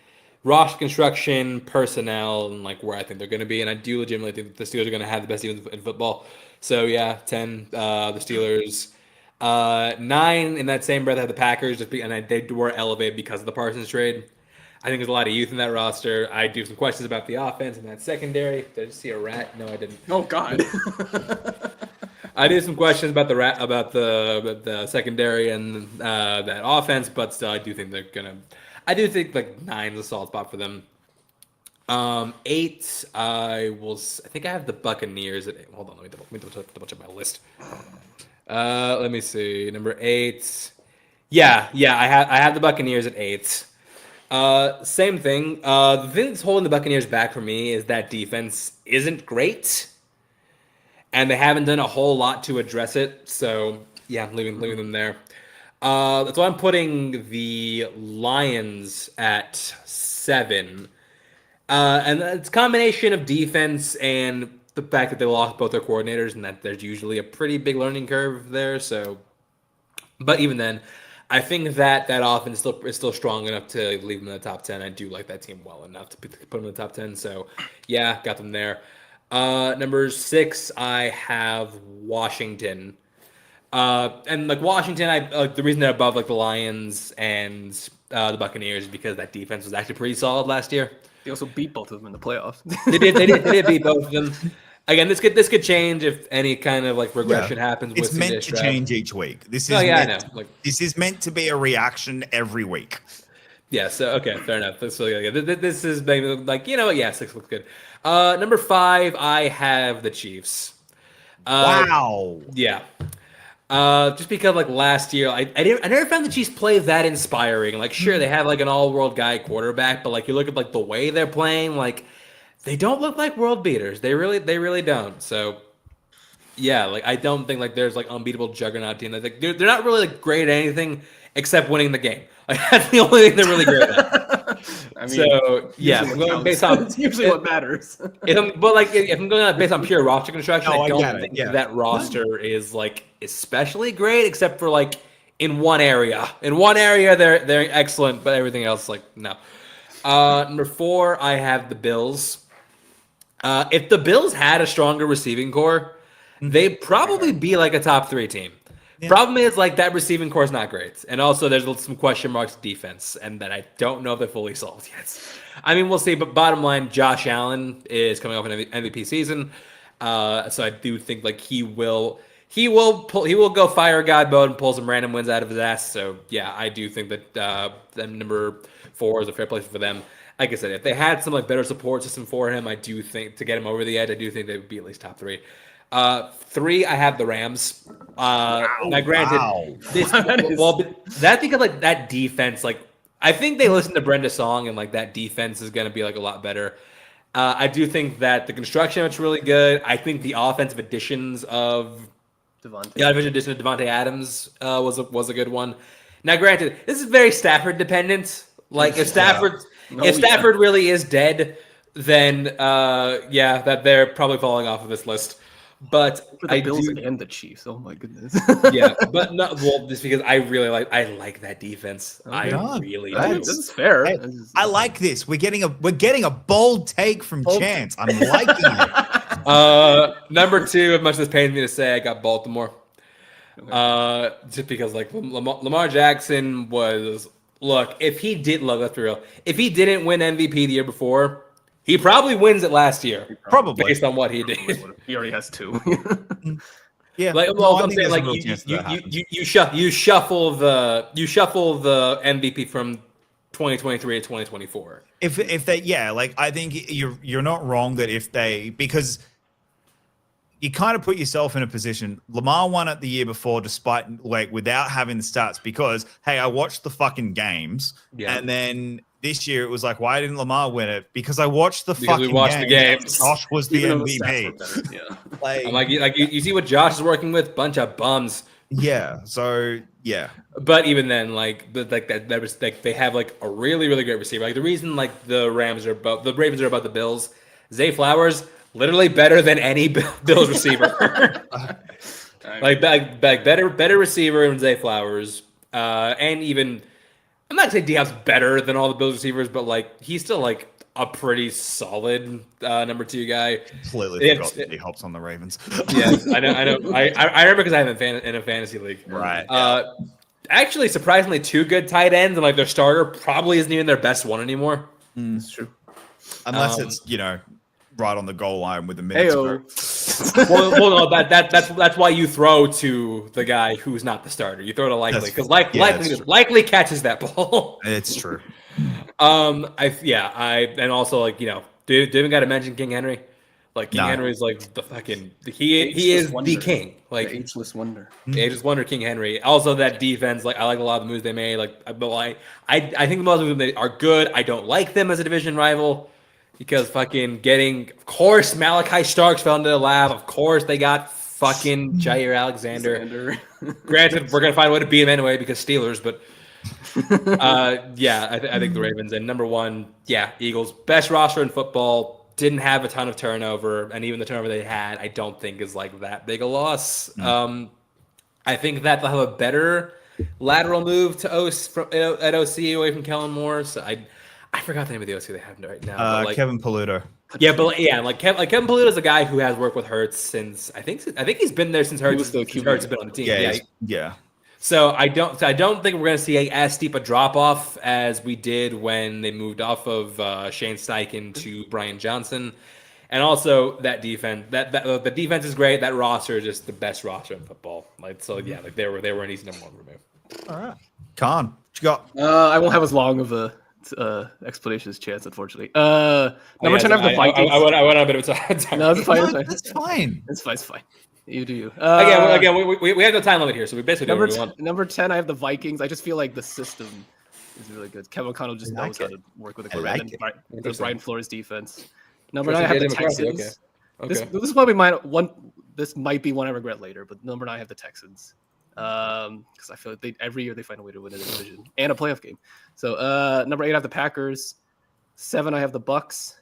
roster construction, personnel, and like where I think they're going to be. And I do legitimately think the Steelers are going to have the best team in football. So yeah, 10 the Steelers, 9 in that same breath I have the Packers, and they were elevated because of the Parsons trade. I think there's a lot of youth in that roster. I do have some questions about the offense and that secondary. Did I just see a rat? No, I didn't. Oh God. I did some questions about the secondary and that offense, but still, I do think they're gonna. I do think like 9 is a solid spot for them. 8, I think I have the Buccaneers at 8. Hold on, let me double check my list. Let me see. Number 8. Yeah, I have the Buccaneers at 8. Same thing. The thing that's holding the Buccaneers back for me is that defense isn't great, and they haven't done a whole lot to address it. So yeah, I'm leaving them there. That's why I'm putting the Lions at 7. And it's a combination of defense and the fact that they lost both their coordinators, and that there's usually a pretty big learning curve there. So, but even then, I think that offense is still strong enough to leave them in the top 10. I do like that team well enough to put them in the top 10. So, yeah, got them there. Number 6, I have Washington. And like Washington, the reason they're above like the Lions and the Buccaneers is because that defense was actually pretty solid last year. They also beat both of them in the playoffs. They did beat both of them. Again, this could change if any kind of like regression happens. It's meant to change each week. This is I know. This is meant to be a reaction every week. Yeah. So okay, fair enough. So yeah, this is maybe like, you know what? Yeah, 6 looks good. Number 5, I have the Chiefs. Wow. Yeah. Just because like last year, I never found the Chiefs play that inspiring. Like, sure, they have like an all-world guy quarterback, but like you look at like the way they're playing, like they don't look like world beaters. They really don't. So yeah, like I don't think like there's like unbeatable juggernaut team. Like they're not really like great at anything except winning the game. Like that's the only thing they're really great at. I mean, so yeah, I'm going based on it's usually what matters. If I'm going based on pure roster construction, I don't think that roster is like especially great, except for like in one area. In one area, they're excellent, but everything else, like no. Number 4, I have the Bills. If the Bills had a stronger receiving core, they'd probably be like a top 3 team. Yeah. Problem is, like, that receiving core is not great. And also, there's some question marks defense, and that I don't know if they're fully solved yet. I mean, we'll see. But bottom line, Josh Allen is coming off an MVP season. So I do think, like, he will go fire god mode and pull some random wins out of his ass. So, yeah, I do think that number 4 is a fair place for them. Like I said, if they had some, like, better support system for him, I do think, to get him over the edge, I do think they would be at least top 3. 3, I have the Rams. Now, granted, that's because like that defense, like I think they listened to Brenda Song, and like that defense is going to be like a lot better. I do think that the construction is really good. I think the offensive additions of Devontae Adams was a good one. Now, granted, this is very Stafford dependent. Like if Stafford really is dead, then that they're probably falling off of this list. But for the Bills and the Chiefs, oh my goodness. Yeah, but just because I like that defense. I really do. This is fair. Hey, I like this. We're getting a bold take from Chance. I'm liking it. Number 2, as much as this pains me to say, I got Baltimore. Okay. Just because like Lamar Jackson was let's be real. If he didn't win MVP the year before, he probably wins it last year. Probably based on what he did. He already has 2. Yeah, like I'm saying, like you shuffle the MVP from 2023 to 2024. If they like I think you're not wrong that because you kind of put yourself in a position. Lamar won it the year before, despite like without having the stats, because hey, I watched the fucking games, and then this year it was like, why didn't Lamar win it? Because I watched the games. Josh was the MVP. Yeah, I'm like you see what Josh is working with? Bunch of bums. Yeah. So yeah. But even then, like they have like a really really great receiver. Like the reason like the Ravens are above the Bills, Zay Flowers. Literally better than any Bills receiver. like better receiver than Zay Flowers. And even, I'm not saying D-Hop's better than all the Bills receivers, but like he's still like a pretty solid number 2 guy. Completely forgot that D-Hop's on the Ravens. Yeah, I know. I remember because I have him in a fantasy league. Right. Actually, surprisingly, 2 good tight ends, and like their starter probably isn't even their best one anymore. That's true. Unless it's right on the goal line with the minutes. well, no, that's why you throw to the guy who's not the starter. You throw to Likely because likely catches that ball. It's true. And also like do you even got to mention King Henry? Like King Henry's like the fucking he is the king. Like the ageless wonder. Ageless wonder King Henry. Also that defense, like I like a lot of the moves they made. Like but I think the most of them they are good. I don't like them as a division rival. Because of course, Malachi Starks fell into the lab. Of course, they got fucking Jair Alexander. Granted, we're going to find a way to beat him anyway because Steelers, but I think the Ravens. And number 1, Eagles. Best roster in football. Didn't have a ton of turnover. And even the turnover they had, I don't think is like that big a loss. I think that they'll have a better lateral move to at OC away from Kellen Moore. So I forgot the name of the OC they have right now. Kevin Paluto. Yeah, but Kevin Paluto is a guy who has worked with Hurts since I think he's been there since Hurts has been on the team. Yeah. So I don't think we're going to see as steep a drop off as we did when they moved off of Shane Steichen to Brian Johnson, and also that defense. The defense is great. That roster is just the best roster in football. They were an easy number 1 remove. All right, Khan, what you got? I won't have as long of a explanation as Chance, unfortunately. Number 10, I have the Vikings. I went on a bit of a time. No, it's fine. That's fine. It's fine. You do you. Again, we have no time limit here, so we basically do what we want. Number 10, I have the Vikings. I just feel like the system is really good. Kevin O'Connell just knows how to work with a quarterback. There's Brian Flores' defense. Number 9, I have the Texans. Okay. This is probably this might be one I regret later, but number 9, I have the Texans. because I feel like every year they find a way to win a division and a playoff game. So number 8, I have the Packers. 7, I have the Bucks.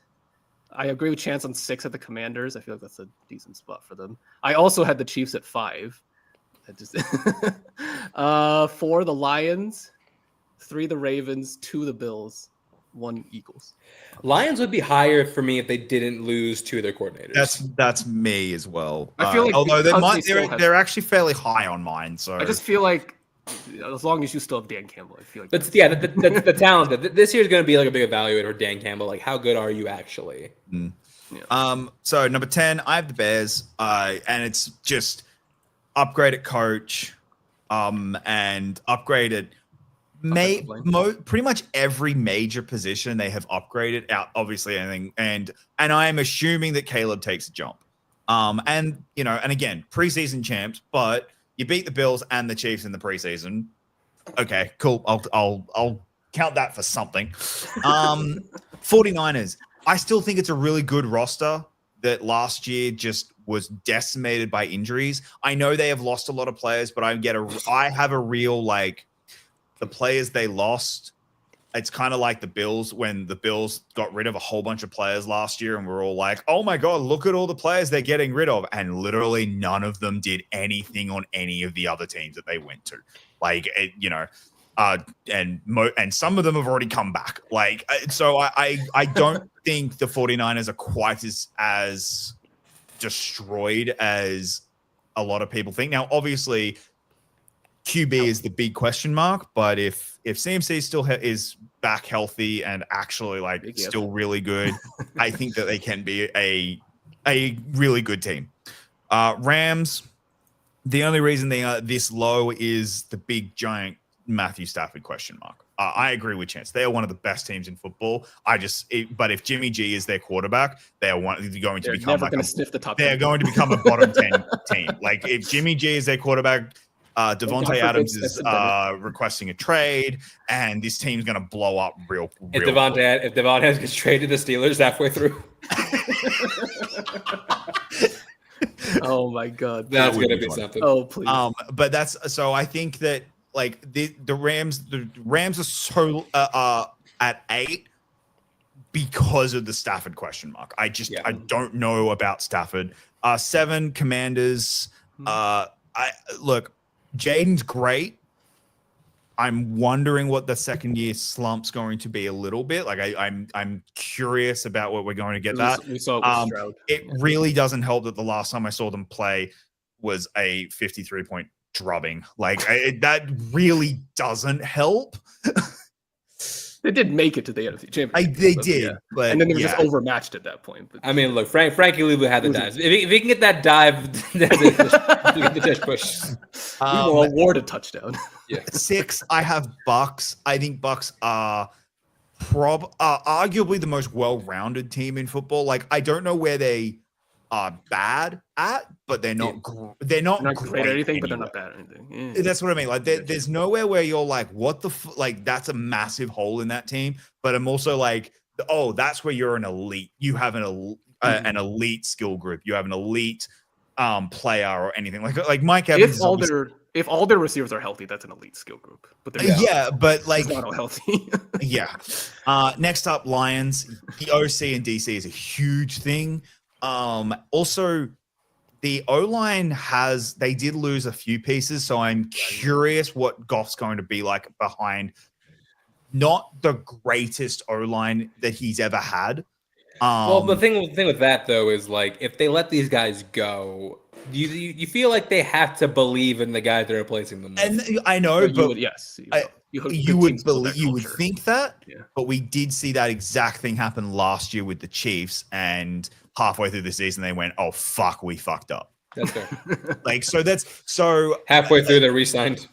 I agree with Chance on 6 at the Commanders. I feel like that's a decent spot for them. I also had the Chiefs at 5. I just 4, the Lions. 3, the Ravens. 2, the Bills. 1, Eagles. Lions would be higher for me if they didn't lose 2 of their coordinators. That's me as well. I feel like although they're actually fairly high on mine. So I just feel like as long as you still have Dan Campbell, I feel like that's the talent. This year is going to be like a big evaluator for Dan Campbell. Like, how good are you actually? Yeah. So number 10, I have the Bears, and it's just upgraded coach, and upgraded pretty much every major position they have upgraded out. Obviously, anything, and I am assuming that Caleb takes a jump. And again, preseason champs, but you beat the Bills and the Chiefs in the preseason. Okay, cool. I'll count that for something. 49ers. I still think it's a really good roster that last year just was decimated by injuries. I know they have lost a lot of players, but I have a real the players they lost. It's kind of like the Bills when the Bills got rid of a whole bunch of players last year, and we're all like, "Oh my god, look at all the players they're getting rid of," and literally none of them did anything on any of the other teams that they went to. And some of them have already come back. So I don't think the 49ers are quite as destroyed as a lot of people think. Now, obviously, QB is the big question mark, but if CMC still is back healthy and actually still really good, I think that they can be a really good team. Rams, the only reason they are this low is the big giant Matthew Stafford question mark. I agree with Chance. They are one of the best teams in football. But if Jimmy G is their quarterback, they're going to become sniff the top. They're going to become a bottom 10 team. If Jimmy G is their quarterback, Devontae Adams is requesting a trade, and this team's going to blow up real if Devontae gets traded to the Steelers halfway through. Oh my god, that's going to be something. Oh please. But that's so. I think that the Rams are so at 8 because of the Stafford question mark. I don't know about Stafford. 7, Commanders. Jaden's great. I'm wondering what the second year slump's going to be a little bit. I'm curious about what we're going to get that. We saw it with Stroud. It really doesn't help that the last time I saw them play was a 53-point drubbing. That really doesn't help. They did make it to the NFC Championship. They did, but and then they were just overmatched at that point. But, I mean, look, Frankie Louvu had the dive. If he can get that dive, the touch push. We were awarded touchdown. 6, I have Bucks. I think Bucks are arguably the most well-rounded team in football. I don't know where they are bad at, but they're not great at anything, but they're not bad at anything. Yeah. That's what I mean. There's nowhere where you're what the that's a massive hole in that team. But I'm also that's where you're an elite. You have an elite skill group. You have an elite player or anything like Mike Evans. If all their receivers are healthy, that's an elite skill group. But but not all healthy. Yeah. Next up, Lions. The OC and DC is a huge thing. Also, the O-line they did lose a few pieces, so I'm curious what Goff's going to be like behind not the greatest O-line that he's ever had. Well, the thing with that though is if they let these guys go, you feel like they have to believe in the guys they're replacing them with. And I know, but you would think that, yeah. But we did see that exact thing happen last year with the Chiefs, and halfway through the season they went, "Oh fuck, we fucked up." That's fair. Halfway through they re-signed.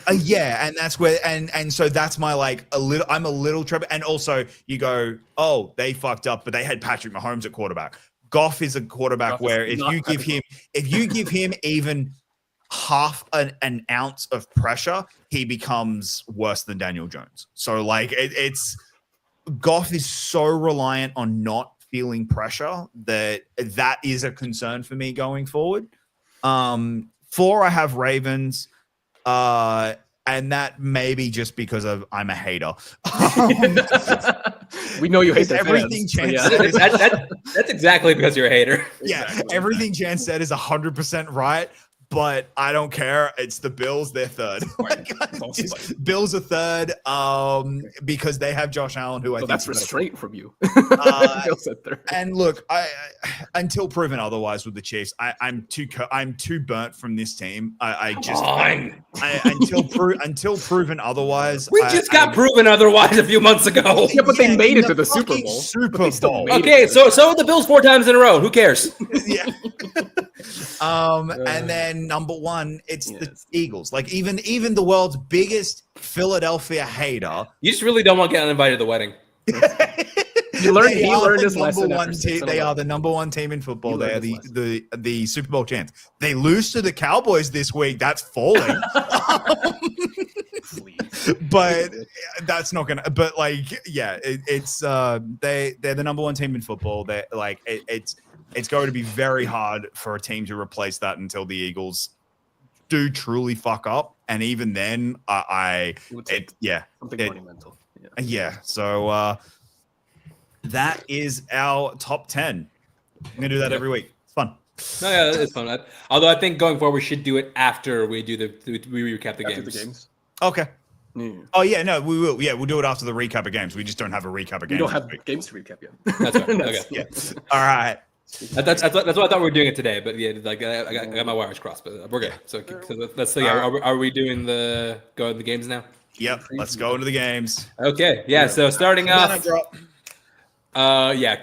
And that's where and so that's my I'm a little trouble. And also you go, "Oh, they fucked up, but they had Patrick Mahomes at quarterback." Goff is a quarterback where if you give him even half an ounce of pressure, he becomes worse than Daniel Jones. So it's Goff is so reliant on not feeling pressure that is a concern for me going forward. 4, I have Ravens. And that may be just because I'm a hater. We know you hate the everything fans, Chance yeah. That's exactly because you're a hater. Yeah, Exactly. everything Jan said is 100% right, but I don't care. It's the Bills. They're third. Bills are third because they have Josh Allen, who I think that's restraint from you. Bills are third. And look, I until proven otherwise with the Chiefs, I'm too burnt from this team. Until proven otherwise. We just got proven otherwise a few months ago. Yeah, but they made it to the Super Bowl. Super Bowl. Okay, so the Bills 4 times in a row. Who cares? Yeah. And then number one, it's the Eagles. Like even the world's biggest Philadelphia hater. You just really don't want to get uninvited to the wedding. He learned his lesson. They are the number one team in football. They are the Super Bowl champs. They lose to the Cowboys this week. That's falling. But that's not gonna. But like, yeah, they're the number one team in football. They're like it's going to be very hard for a team to replace that until the Eagles do truly fuck up. And even then, something monumental. Yeah. So that is our top 10. I'm gonna do that every week. It's fun. No, yeah, it's fun. Although I think going forward we should do it after we do we recap the games. Okay. Yeah. Oh yeah, no, we will. Yeah, we'll do it after the recap of games. We just don't have a recap of games. We don't have games to recap yet. That's right. Okay. Yeah. All right. That's what I thought we were doing it today, but yeah, like I got my wires crossed, but we're good. So let's see. Are we doing the games now? Yep. Let's go into the games. Okay. Yeah. So starting off.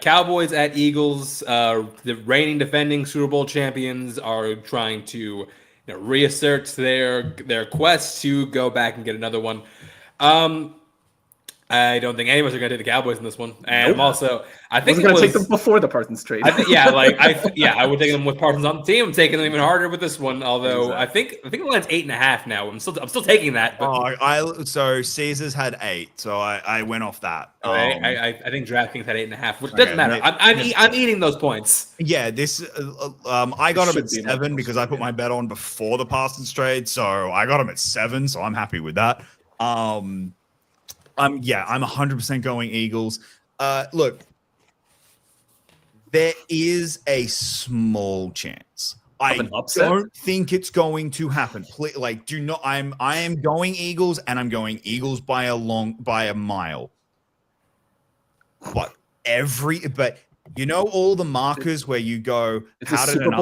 Cowboys at Eagles. The reigning defending Super Bowl champions are trying to reassert their quest to go back and get another one. I don't think any of us are going to take the Cowboys in this one, and I think we're going to take them before the Parsons trade. I think, I would take them with Parsons on the team. I'm taking them even harder with this one. Although I think the line's 8.5 now. I'm still taking that. But, so Caesars had 8, so I went off that. I think DraftKings had 8.5, which doesn't matter. I'm eating those points. Yeah, this I got them at 7 because I put my bet on before the Parsons trade, so I got them at 7. So I'm happy with that. I'm 100% going Eagles. Look, there is a small chance. I don't think it's going to happen. I am going Eagles, and I'm going Eagles by a mile. But all the markers where you go, how did an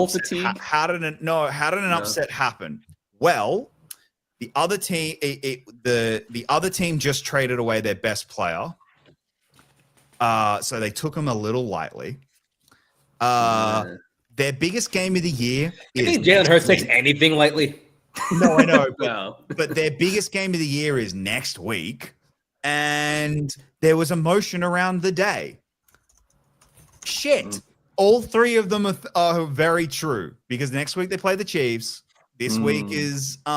upset happen? Well, the other team, the other team just traded away their best player, so they took him a little lightly. Their biggest game of the year is. I think Jalen Hurts takes anything lightly. No, I know, but their biggest game of the year is next week, and there was emotion around the day. Shit, all 3 of them are very true because next week they play the Chiefs. This week is they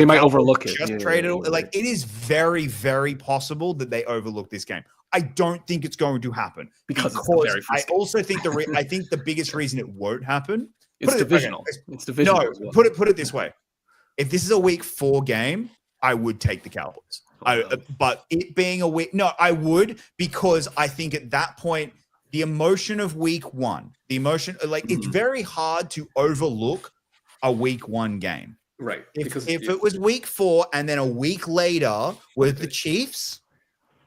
might overlook it. Just traded. Like it is very, very possible that they overlook this game. I don't think it's going to happen because I also think I think the biggest reason it won't happen. It's divisional. It's divisional. No, put it this way: if this is a week 4 game, I would take the Cowboys. But it being a week, I would because I think at that point the emotion of week 1, it's very hard to overlook a week 1 game. Right. If it was week 4 and then a week later with the Chiefs,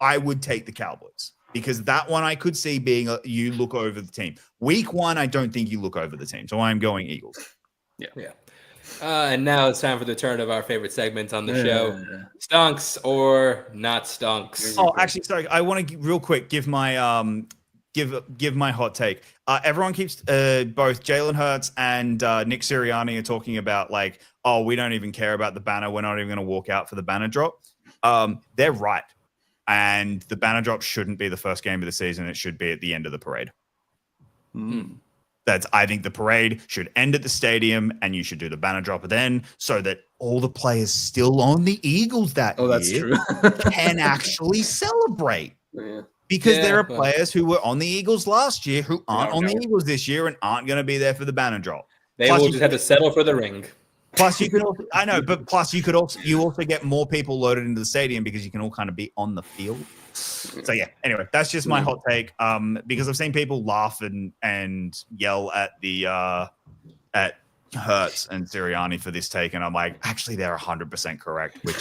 I would take the Cowboys because that one I could see being you look over the team. Week 1, I don't think you look over the team, so I'm going Eagles. Yeah. And now it's time for the turn of our favorite segment on the show: stonks or not stonks. Oh, actually, sorry. I want to real quick give my give my hot take. Everyone keeps both Jalen Hurts and Nick Sirianni are talking about we don't even care about the banner. We're not even going to walk out for the banner drop. They're right. And the banner drop shouldn't be the first game of the season. It should be at the end of the parade. I think the parade should end at the stadium and you should do the banner drop then so that all the players still on the Eagles that's true. can actually celebrate. Yeah. Because there are players who were on the Eagles last year who aren't on the Eagles this year and aren't going to be there for the banner drop. They will just have to settle for the ring. Plus, you can also, I know, but plus you also get more people loaded into the stadium because you can all kind of be on the field. So yeah, anyway, that's just my hot take. Because I've seen people laugh and yell at the at Hertz and Sirianni for this take, and I'm like, actually, they're 100% correct. Which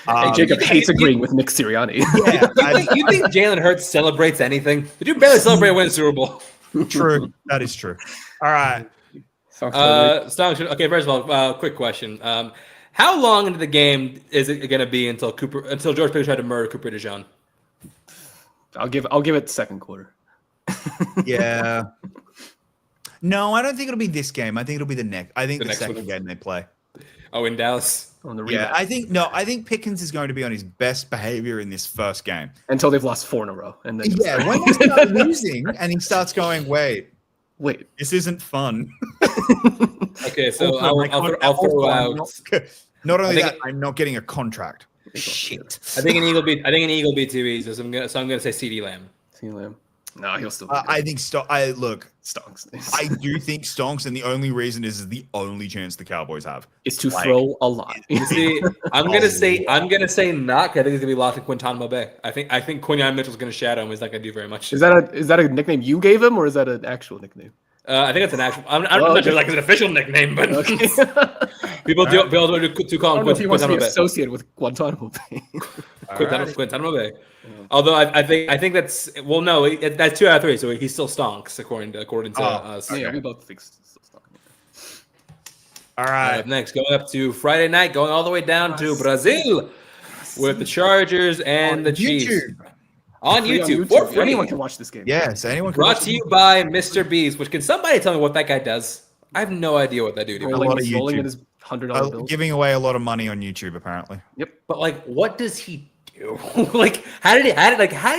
Hey, Jacob hates agreeing with Nick Sirianni. yeah, You think Jalen Hurts celebrates anything? Did you barely celebrate a win Super Bowl? true. That is true. All right. Okay, first of all, quick question. How long into the game is it going to be until George Pickens tried to murder Cooper DeJean? I'll give it second quarter. Yeah. No, I don't think it'll be this game. I think it'll be the next. I think the next second one. game they play. Oh, in Dallas? On the rematch. Yeah, I think Pickens is going to be on his best behavior in this first game. Until they've lost 4 in a row. And then Yeah, when they start losing and he starts going, wait, this isn't fun. Okay, so Also, I'll throw out. Not only that, I'm not getting a contract. Shit. I think an Eagle be too easy, so I'm gonna say CeeDee Lamb. CeeDee Lamb. No, he'll still. I think Stonks. I do think Stonks, and the only reason is the only chance the Cowboys have is to throw a lot. You see, I'm gonna say not. 'Cause I think it's gonna be lost in Guantanamo Bay. I think Quinyon Mitchell's gonna shadow him. He's not gonna do very much. Is that a nickname you gave him, or is that an actual nickname? I think it's an actual. I'm not sure like it's an official nickname, but people do call him I don't know if he wants to be Guantanamo Bay. associated with Guantanamo Bay. Guantanamo Bay. Although I think that's no, that's 2 out of 3, so he still stonks according to us. Yeah, we both think so. All right. Next, going up to Friday night, going all the way down to Brazil with the Chargers and the Chiefs. On YouTube, for free. Anyone can watch this game. Yes, anyone can Brought watch to you by Mr. Beast, which can somebody tell me what that guy does? I have no idea what that dude does. lot of Rolling YouTube. in his $100 bills. giving away a lot of money on YouTube, apparently. Yep. But like, what does he do? Like, how did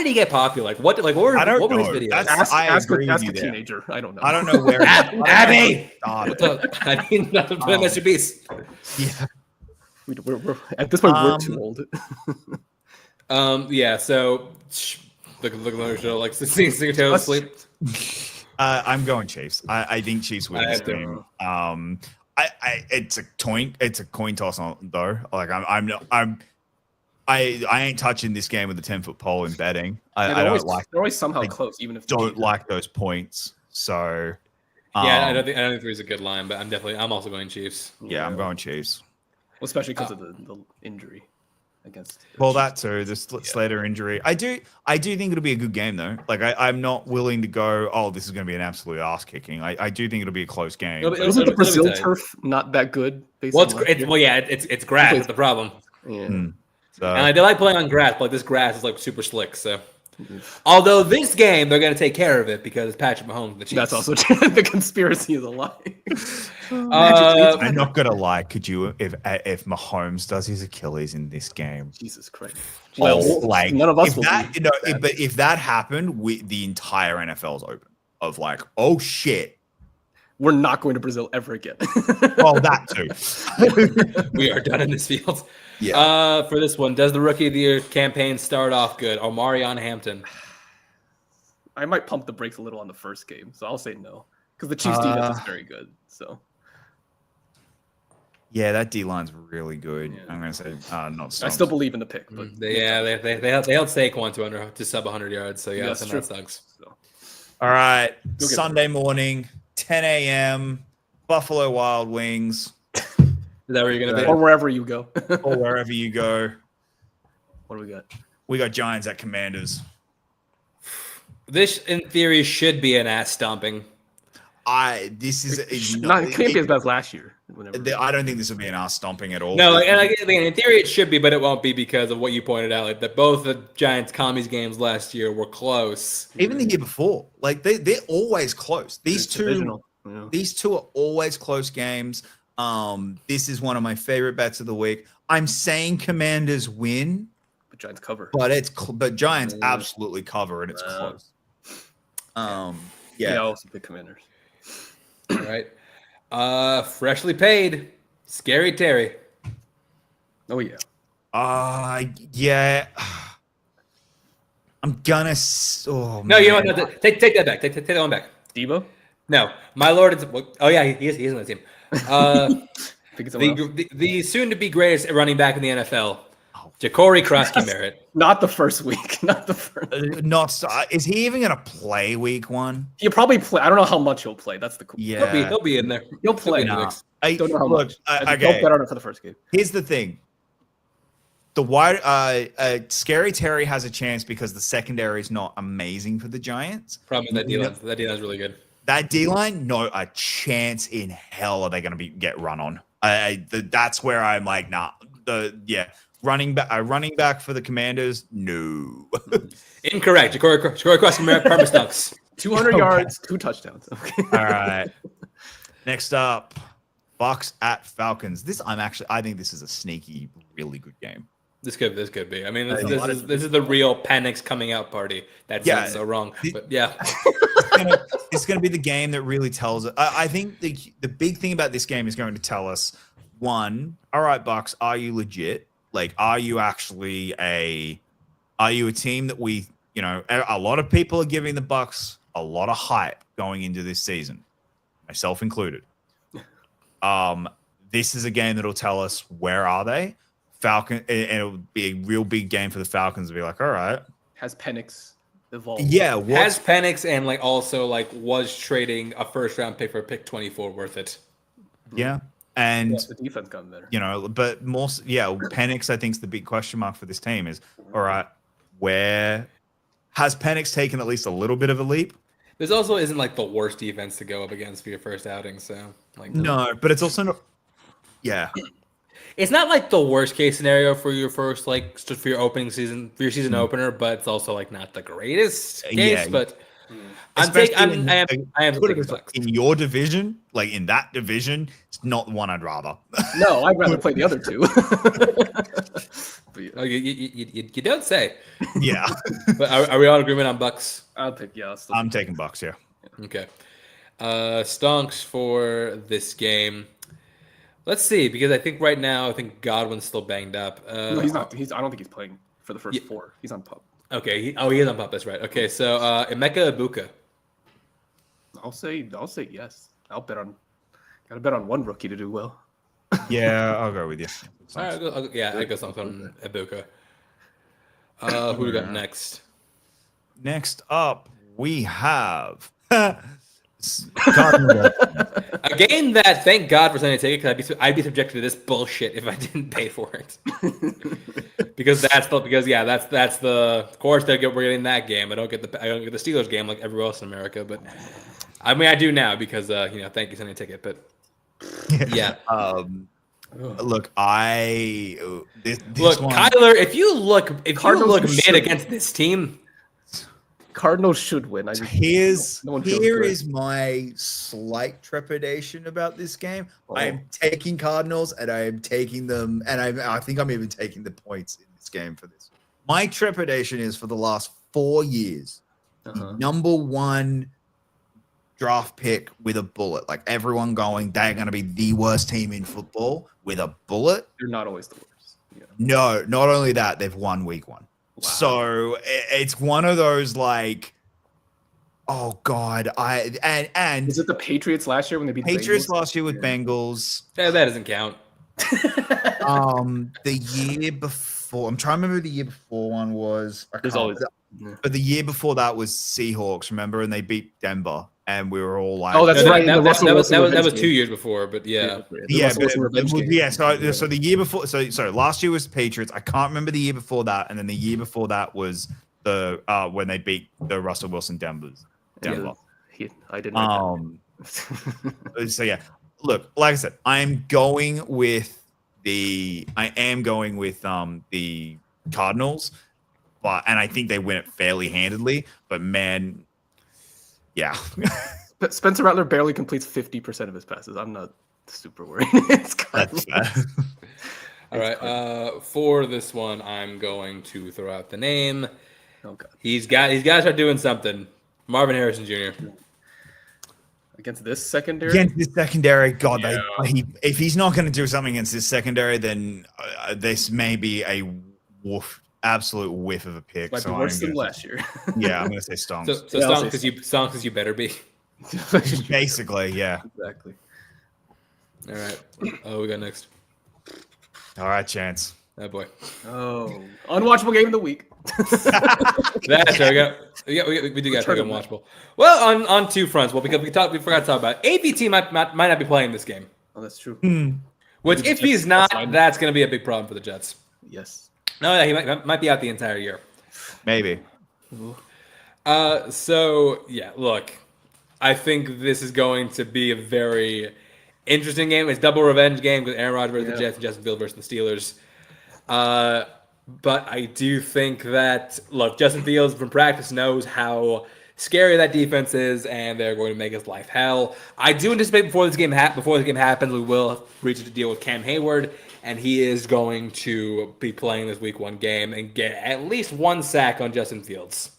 he get popular? Like, what were I don't what were his know. videos? That's- I agree with ask you a there. teenager. I don't know. I don't know where. Abby! Started. I mean, nothing but Mr. Beast. Yeah. We're at this point we're too old. Yeah. So look at the show. Like, sing your tail asleep. I'm going Chiefs. I think Chiefs win this game. It's a coin toss though. Like I ain't touching this game with a 10-foot pole in betting. I don't like. They're always somehow close, even if Don't like those points. So Yeah, I don't think 3 is a good line, but I'm also going Chiefs. yeah, I'm going Chiefs. Well, especially because of the injury against. Well, that too. The Slater injury. I do think it'll be a good game though. Like I'm not willing to go. Oh, this is going to be an absolute ass kicking. I do think it'll be a close game. Isn't the Brazil turf not that good? It's grass. That's the problem. Yeah. So, And they like playing on grass, but this grass is like super slick. So, although this game they're going to take care of it because it's Patrick Mahomes, the Chiefs. That's also true. The conspiracy is a lie. I'm not gonna lie. Could you, if Mahomes does his Achilles in this game? Jesus Christ. Well, like none of us if will. that, but if that happened, the entire NFL's open. Of like, oh shit. We're not going to Brazil ever again. Well, that too. We are done in this field. Yeah. For this one, does the Rookie of the Year campaign start off good? Omarion Hampton. I might pump the brakes a little on the first game, so I'll say no. Because the Chiefs defense is very good. So Yeah, that D line's really good. Yeah. I'm gonna say not. I still believe in the pick, but They held Saquon to sub 100 yards. So yeah, that's true. that sucks. So. All right, get Sunday morning, 10 a.m. Buffalo Wild Wings, Is that where you're gonna Or wherever you go. or wherever you go. What do we got? We got Giants at Commanders. be? This, in theory, should be an ass stomping. This is It can't be as bad as last year. I don't think this will be an ass stomping at all. No, in theory it should be, but it won't be because of what you pointed out. Like that, both the Giants commies games last year were close. Even the year before, like they're always close. These two are always close games. This is one of my favorite bets of the week. I'm saying Commanders win, But Giants cover. but Giants absolutely cover and it's close. Yeah, also pick Commanders. All right. Freshly paid. Scary Terry. Oh yeah. Yeah. I'm gonna. Oh, No, you know what? No, take that back. Take that one back. Debo? No, my lord. Oh yeah, he is on the team. Picking someone else? The soon-to-be greatest running back in the NFL, Ja'Cory Krosky-Merritt. Not the first week. Not the first. Is he even going to play week 1? He'll probably play. I don't know how much he'll play. That's the cool. Yeah, He'll be in there. He'll play. He'll be in the mix. Don't know how much. Okay. Don't bet on it for the first game. Here's the thing. Scary Terry has a chance because the secondary is not amazing for the Giants. Problem that D-line. That D-line's really good. That D-line, no a chance in hell are they going to get run on. That's where I'm like, nah. Running back for the Commanders, no. Incorrect. Ja'Cory Krosky-Merritt, Parma Stunks. 200 yards, 2 touchdowns. Okay. All right. Next up, Bucks at Falcons. I think this is a sneaky, really good game. This could be. I mean, this is the real Penix coming out party. That sounds so wrong, but yeah. It's going to be the game that really tells it. I think the big thing about this game is going to tell us, one, all right, Bucks, are you legit? Like, are you a team that a lot of people are giving the Bucks a lot of hype going into this season, myself included. This is a game that'll tell us where are they. Falcon, and it'll be a real big game for the Falcons to be like, all right. Has Penix evolved? Yeah. Has Penix and also was trading a first round pick for a pick 24 worth it? Yeah. And the defense gotten better. But Penix, I think, is the big question mark for this team is, all right, where has Penix taken at least a little bit of a leap? This also isn't the worst defense to go up against for your first outing, so no, but it's also not. Yeah. It's not the worst case scenario for your first just for your opening season, for your season opener, but it's also not the greatest case. But I am in your division, in that division, it's not the one I'd rather. No, I'd rather play the other two. Oh, you don't say. Yeah. But are we all in agreement on Bucks? I'll pick I'm taking Bucks. Yeah. Okay. Stonks for this game. Let's see, because I think right now, Godwin's still banged up. No, he's not. I don't think he's playing for the first 4. He's on pup. Okay. He is on pup. That's right. Okay. So Emeka Ibuka. I'll say yes. Gotta bet on one rookie to do well. Yeah, I'll go with you. All right. I go Stonks on Ibuka. Who we got next? Next up, we have a game that, thank God for Sunday Ticket, because I'd be subjected to this bullshit if I didn't pay for it. because that's the course that we're getting that game. I don't get the Steelers game like everywhere else in America, but I mean I do now because thank you Sunday Ticket. But yeah. Look, Kyler, if you look mid against this team, Cardinals should win. Here is my slight trepidation about this game. I am taking Cardinals, and I am taking them, and I think I'm even taking the points in this game for this. My trepidation is for the last 4 years, the number 1 draft pick with a bullet. Everyone going, they're going to be the worst team in football with a bullet. They're not always the worst. Yeah. No, not only that, they've won week 1. Wow. So it's one of those oh God, and is it the Patriots last year when they beat Patriots the Bengals? last year with Bengals? Yeah, that doesn't count. The year before, I'm trying to remember who the year before one was. But the year before that was Seahawks, remember? And they beat Denver, and we were all like, "Oh, that's right." That was 2 years before, but yeah. So the year before, so last year was Patriots. I can't remember the year before that, and then the year before that was the when they beat the Russell Wilson Denver. I didn't. So yeah, look, like I said, I am going with the Cardinals, and I think they win it fairly handedly. But man, yeah. Spencer Rattler barely completes 50% of his passes. I'm not super worried. It's That's all right. For this one, I'm going to throw out the name. Oh God. He's got to start doing something. Marvin Harrison Jr. Against this secondary? God, yeah. If he's not going to do something against this secondary, then this may be a absolute whiff of a pick. Might be worse than last year. Yeah, I'm going to say Stonks. So Stonks because you better be. Basically, yeah. Exactly. All right. Oh, we got next. All right, Chance. Oh boy. Oh, unwatchable game of the week. That's there we go. We do got to take unwatchable. Well, on two fronts. Well, because we forgot to talk about it. AVT might not be playing this game. Oh, that's true. Which, if he's not, that's going to be a big problem for the Jets. Yes. No, yeah, he might be out the entire year. Maybe. So yeah, look, I think this is going to be a very interesting game. It's double revenge game with Aaron Rodgers versus the Jets and Justin Fields versus the Steelers. But I do think that, look, Justin Fields from practice knows how scary that defense is, and they're going to make his life hell. I do anticipate before this game happens, we will reach a deal with Cam Hayward, and he is going to be playing this Week 1 game and get at least one sack on Justin Fields.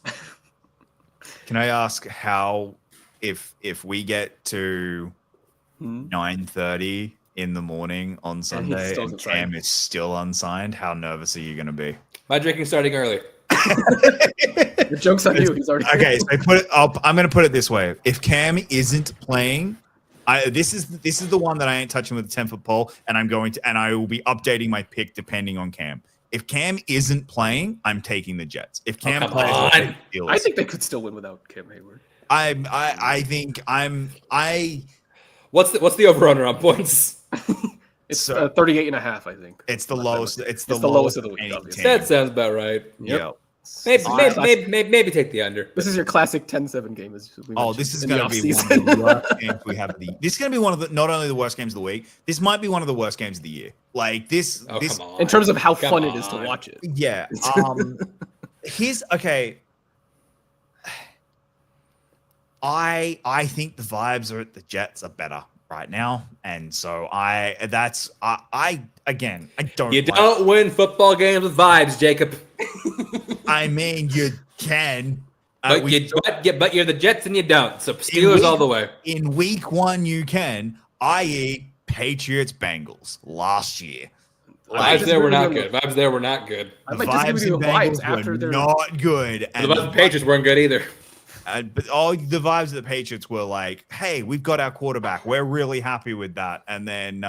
Can I ask how, if we get to 9:30 in the morning on Sunday and Cam is still unsigned, how nervous are you going to be? My drinking's starting early. The joke's on you. He's already okay. So I'm going to put it this way: if Cam isn't playing, this is the one that I ain't touching with a 10-foot pole, and I will be updating my pick depending on Cam. If Cam isn't playing, I'm taking the Jets. If Cam plays, I think they could still win without Cam Hayward. What's the over/under on points? It's 38.5, I think. It's the lowest. It's the lowest of the week. That sounds about right. Yep. Maybe take the under. This is your classic 10-7 game. This is going to be one of the worst games we have. This is going to be one of the not only the worst games of the week. This might be one of the worst games of the year. Like this. Oh, this come on. In terms of how fun it is to watch it. Yeah. Okay. I think the vibes are at the Jets are better right now, and so again, I don't. You don't win football games with vibes, Jacob. I mean, you can, but you're the Jets and you don't. So Steelers all the way. In Week 1, you can, i.e., Patriots Bengals last year. Vibes there were not good. Vibes there were not good. The vibes and Bengals were not good, and the Patriots weren't good either. But all the vibes of the Patriots were like, "Hey, we've got our quarterback. We're really happy with that." And then,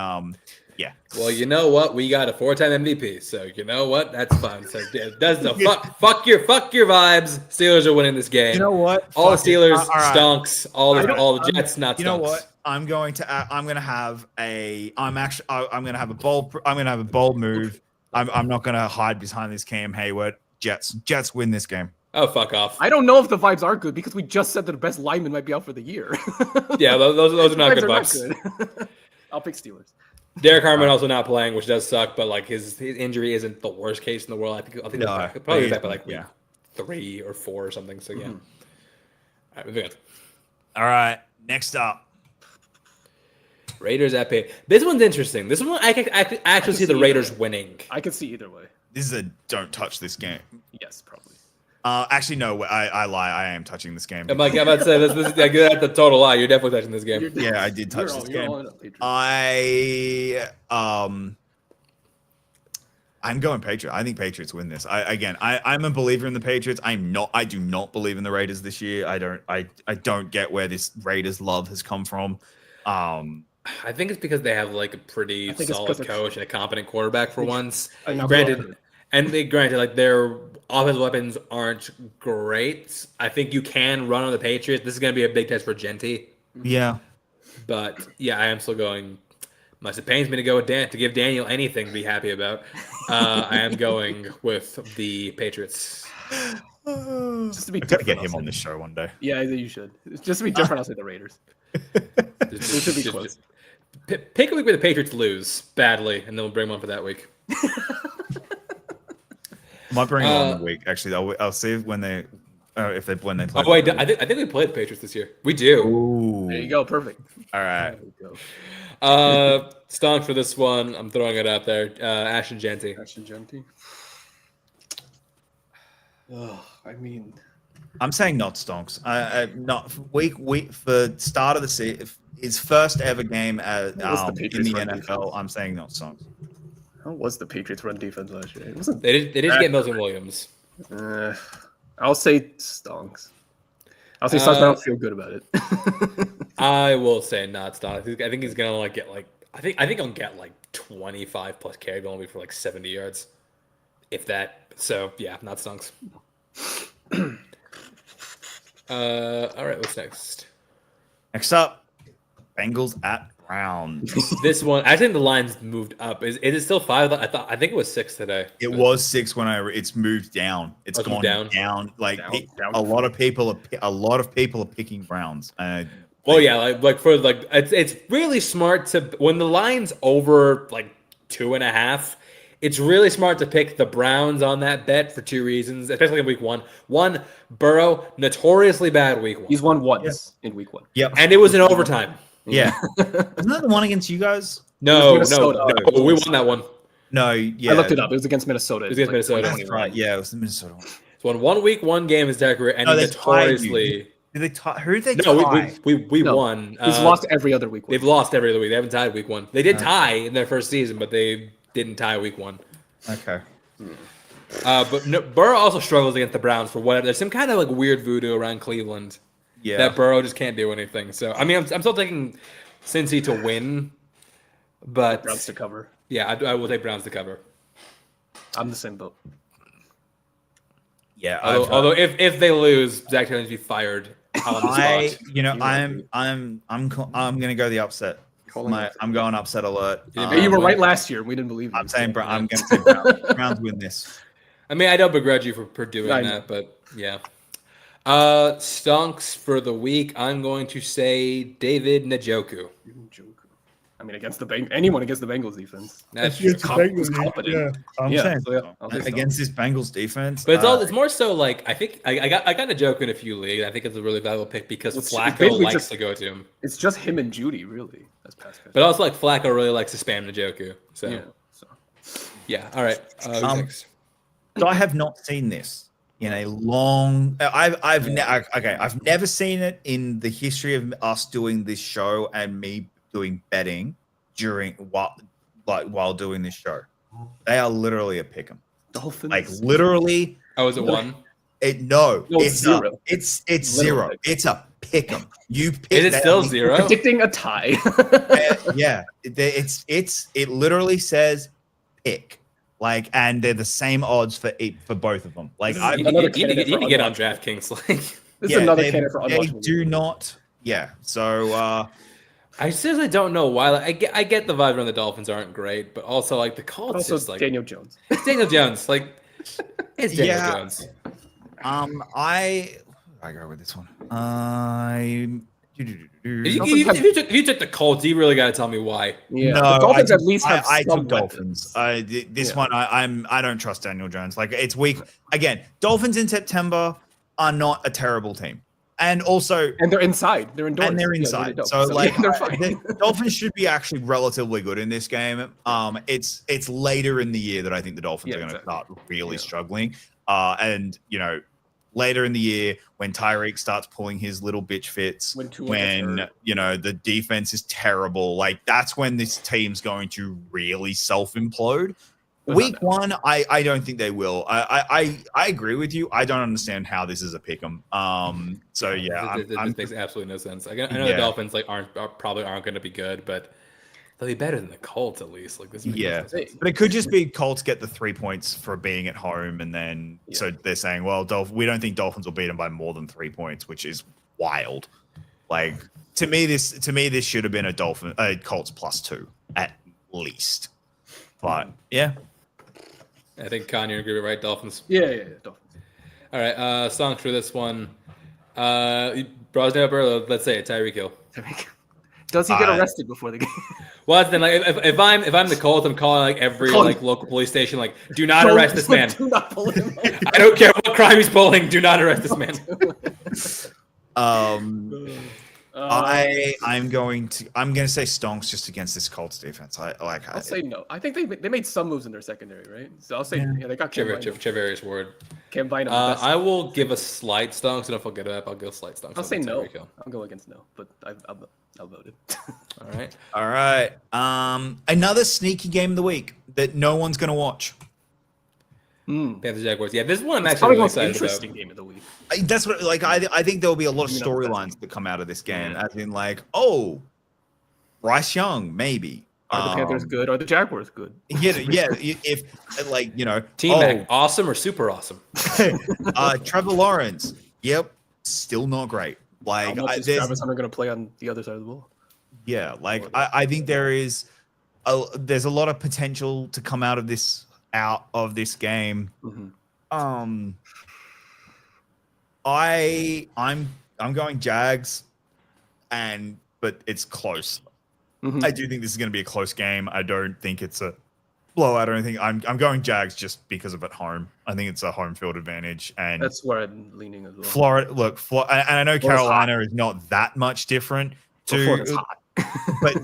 yeah. Well, you know what? We got a 4-time MVP, so you know what? That's fine. So does the fuck your vibes? Steelers are winning this game. You know what? All the Steelers stonks. All the Jets not stonks. You know what? I'm gonna have a bold move. I'm not gonna hide behind this Cam Hayward. Jets win this game. Oh, fuck off. I don't know if the vibes are good because we just said that the best lineman might be out for the year. Yeah, those are not good vibes. Not good. I'll pick Steelers. Derek Harmon also not playing, which does suck, but like his injury isn't the worst case in the world. I think probably back by like 3 or 4 or something. So yeah. All right, next up. Raiders at Pay. This one's interesting. This one I can actually see the Raiders winning. I can see either way. This is a don't touch this game. Yes, probably. Actually, no. I lie. I am touching this game. I'm about to say this is that's the total lie. You're definitely touching this game. Yeah, I did touch this game. I'm going Patriots. I think Patriots win this. I'm a believer in the Patriots. I do not believe in the Raiders this year. I don't get where this Raiders love has come from. I think it's because they have like a pretty solid coach and a competent quarterback for once. Granted, like their offensive weapons aren't great. I think you can run on the Patriots. This is going to be a big test for Genty. Yeah. But yeah, I am still going. It pains me to go with Dan to give Daniel anything to be happy about. I am going with the Patriots. Just to be I've got to get him on this show one day. Yeah, you should. Just to be different, I'll say the Raiders. It should be close. Pick a week where the Patriots lose badly, and then we'll bring them on for that week. Might bring them on the week. Actually, I'll see when they play. Oh wait, I think we played the Patriots this year. We do. Ooh. There you go. Perfect. All right. Stonk for this one. I'm throwing it out there. Ashton Genty. Oh, I mean, I'm saying not stonks. Not week for start of the season. His first ever game in the NFL. I'm saying not stonks. How was the Patriots run defense last year? It wasn't. They did get Milton Williams. I'll say stonks. I'll say stonks, but I don't feel good about it. I will say not stonks. I think he's gonna get like I think I'll get like 25 plus carry only for like 70 yards, if that. So yeah, not Stunks. All right, what's next? Next up, Bengals at Browns. This one, I think the line's moved up. Is it still 5? I think it was 6 today. It was 6 when it's moved down. It's moved gone down. Like down a lot of people are picking Browns. Well, yeah, it's really smart to when the line's over like 2.5. It's really smart to pick the Browns on that bet for 2 reasons, especially in week 1. One, Burrow, notoriously bad week 1. He's won once in week 1. Yep. And it was in overtime. Yeah. Wasn't that the one against you guys? No, Minnesota. no, we won that one. No, yeah. I looked it up. It was against Minnesota. It was against Minnesota. That's right. Yeah, it was the Minnesota one. So in 1 week, 1 game is Zach and No, he they tied you. notoriously. Did they tie? Who did they No, tie? we No. won. He's lost every other week. They've lost every other week. They haven't tied week 1. They did tie in their first season, but they didn't tie week 1. Okay. But no, Burrow also struggles against the Browns for whatever. There's some kind of like weird voodoo around Cleveland Yeah. that Burrow just can't do anything. So I mean, I'm still taking Cincy to win, but Browns to cover. yeah, I will take Browns to cover. I'm the same boat. Yeah. Although if they lose, Zach Taylor needs to be fired on the spot. I'm gonna go the upset. I'm going upset alert. You were right last year. We didn't believe you. I'm saying I'm going to say Browns. Browns win this. I mean, I don't begrudge you for doing I know. that, but yeah. Stunks for the week. I'm going to say David Njoku. I mean, against anyone against the Bengals defense. That's He's competent. I'm Yeah, saying so yeah, I'll take against this Bengals defense. But it's more so like I think I got Njoku in a few leagues. I think it's a really valuable pick because It's Flacco basically likes just- to go to him. It's just him and Judy, really. That's pass catch. But also like Flacco really likes to spam Njoku. So Yeah. yeah. All right. Who's next? So I have not seen this in a long. I've never seen it in the history of us doing this show and me doing betting while doing this show. They are literally a pick 'em. Dolphins. Like literally. Oh, is it 1? No, No, it's zero. It's zero. Literally. It's a pick 'em. You pick. Is it that- still 0? predicting a tie. Yeah, it literally says pick. Like, and they're the same odds for both of them. Like, This is I You another need to candidate get for on unwatchable. DraftKings. Like, This is another they, candidate for they unwatchable. do not. Yeah, so I seriously don't know why. Like, I get the vibe around the Dolphins aren't great, but also like the Colts But also just like Daniel Jones. it's Daniel Jones. Like it's Daniel Yeah. Jones. I go with this one. If you took the Colts, you really got to tell me why. Yeah, No, the Dolphins I at least have I some took Dolphins. This Yeah. one, I don't trust Daniel Jones. Like, it's weak. Again, Dolphins in September are not a terrible team, and also And they're inside. They're indoors. and they're Yeah, inside. dope. So like, they're fine. the Dolphins should be actually relatively good in this game. It's later in the year that I think the Dolphins Yeah, are going to exactly. start really Yeah. struggling. And later in the year when Tyreek starts pulling his little bitch fits, When Tua gets when hurt. the defense is terrible, like that's when this team's going to really self-implode. But Week not one, I don't think they will. I agree with you. I don't understand how this is a pick 'em. So yeah, This makes absolutely no sense. I know the Yeah. Dolphins like probably aren't going to be good, but they'll be better than the Colts at least. Like this. Makes no Yeah. sense. But it could just be Colts get the 3 points for being at home, and then Yeah. so they're saying, well, we don't think Dolphins will beat them by more than 3 points, which is wild. Like to me, this should have been a Colts +2 at least. But yeah, I think Kanye agree with right Dolphins. Yeah. Dolphins. All right, songs for this one. Brosdale Burrow, let's say it, Tyreek Hill. Does he get arrested before the game? Well, then, like, if I'm the Colts, I'm calling like every like local police station, like, do not Don't- arrest this man. Do not pull him. I don't care what crime he's pulling. Do not arrest this man. I'm going to say stonks just against this Colts defense. I'll say no. I think they made some moves in their secondary, right? So I'll say they got Cam Bynum. Chavarius Ward. Cam Bynum. the best. I will give a slight stonks, and if I'll get it up, I'll go slight stonks. I'll say no. Tyreek Hill. I'll go against no, but I'll vote it. All right. All right. Another sneaky game of the week that no one's going to watch. Panthers Jaguars. Yeah, this is one I'm It's actually probably really the most excited interesting about. game of the week. That's what I think there'll be a lot of Maybe not the best storylines that come out of this game, as in like, oh, Bryce Young maybe. Are the Panthers good? Are the Jaguars good? Yeah. If like T-Mac, awesome or super awesome? Trevor Lawrence, yep, still not great. Like, how much is Travis Hunter going to play on the other side of the ball? Yeah, like I think there's a lot of potential to come out of this game. Mm-hmm. I'm going Jags, but it's close. Mm-hmm. I do think this is going to be a close game. I don't think it's a blowout or anything. I'm going Jags just because of at home. I think it's a home field advantage, and that's where I'm leaning as well. Florida, and I know Carolina is not that much different. Florida's hot. But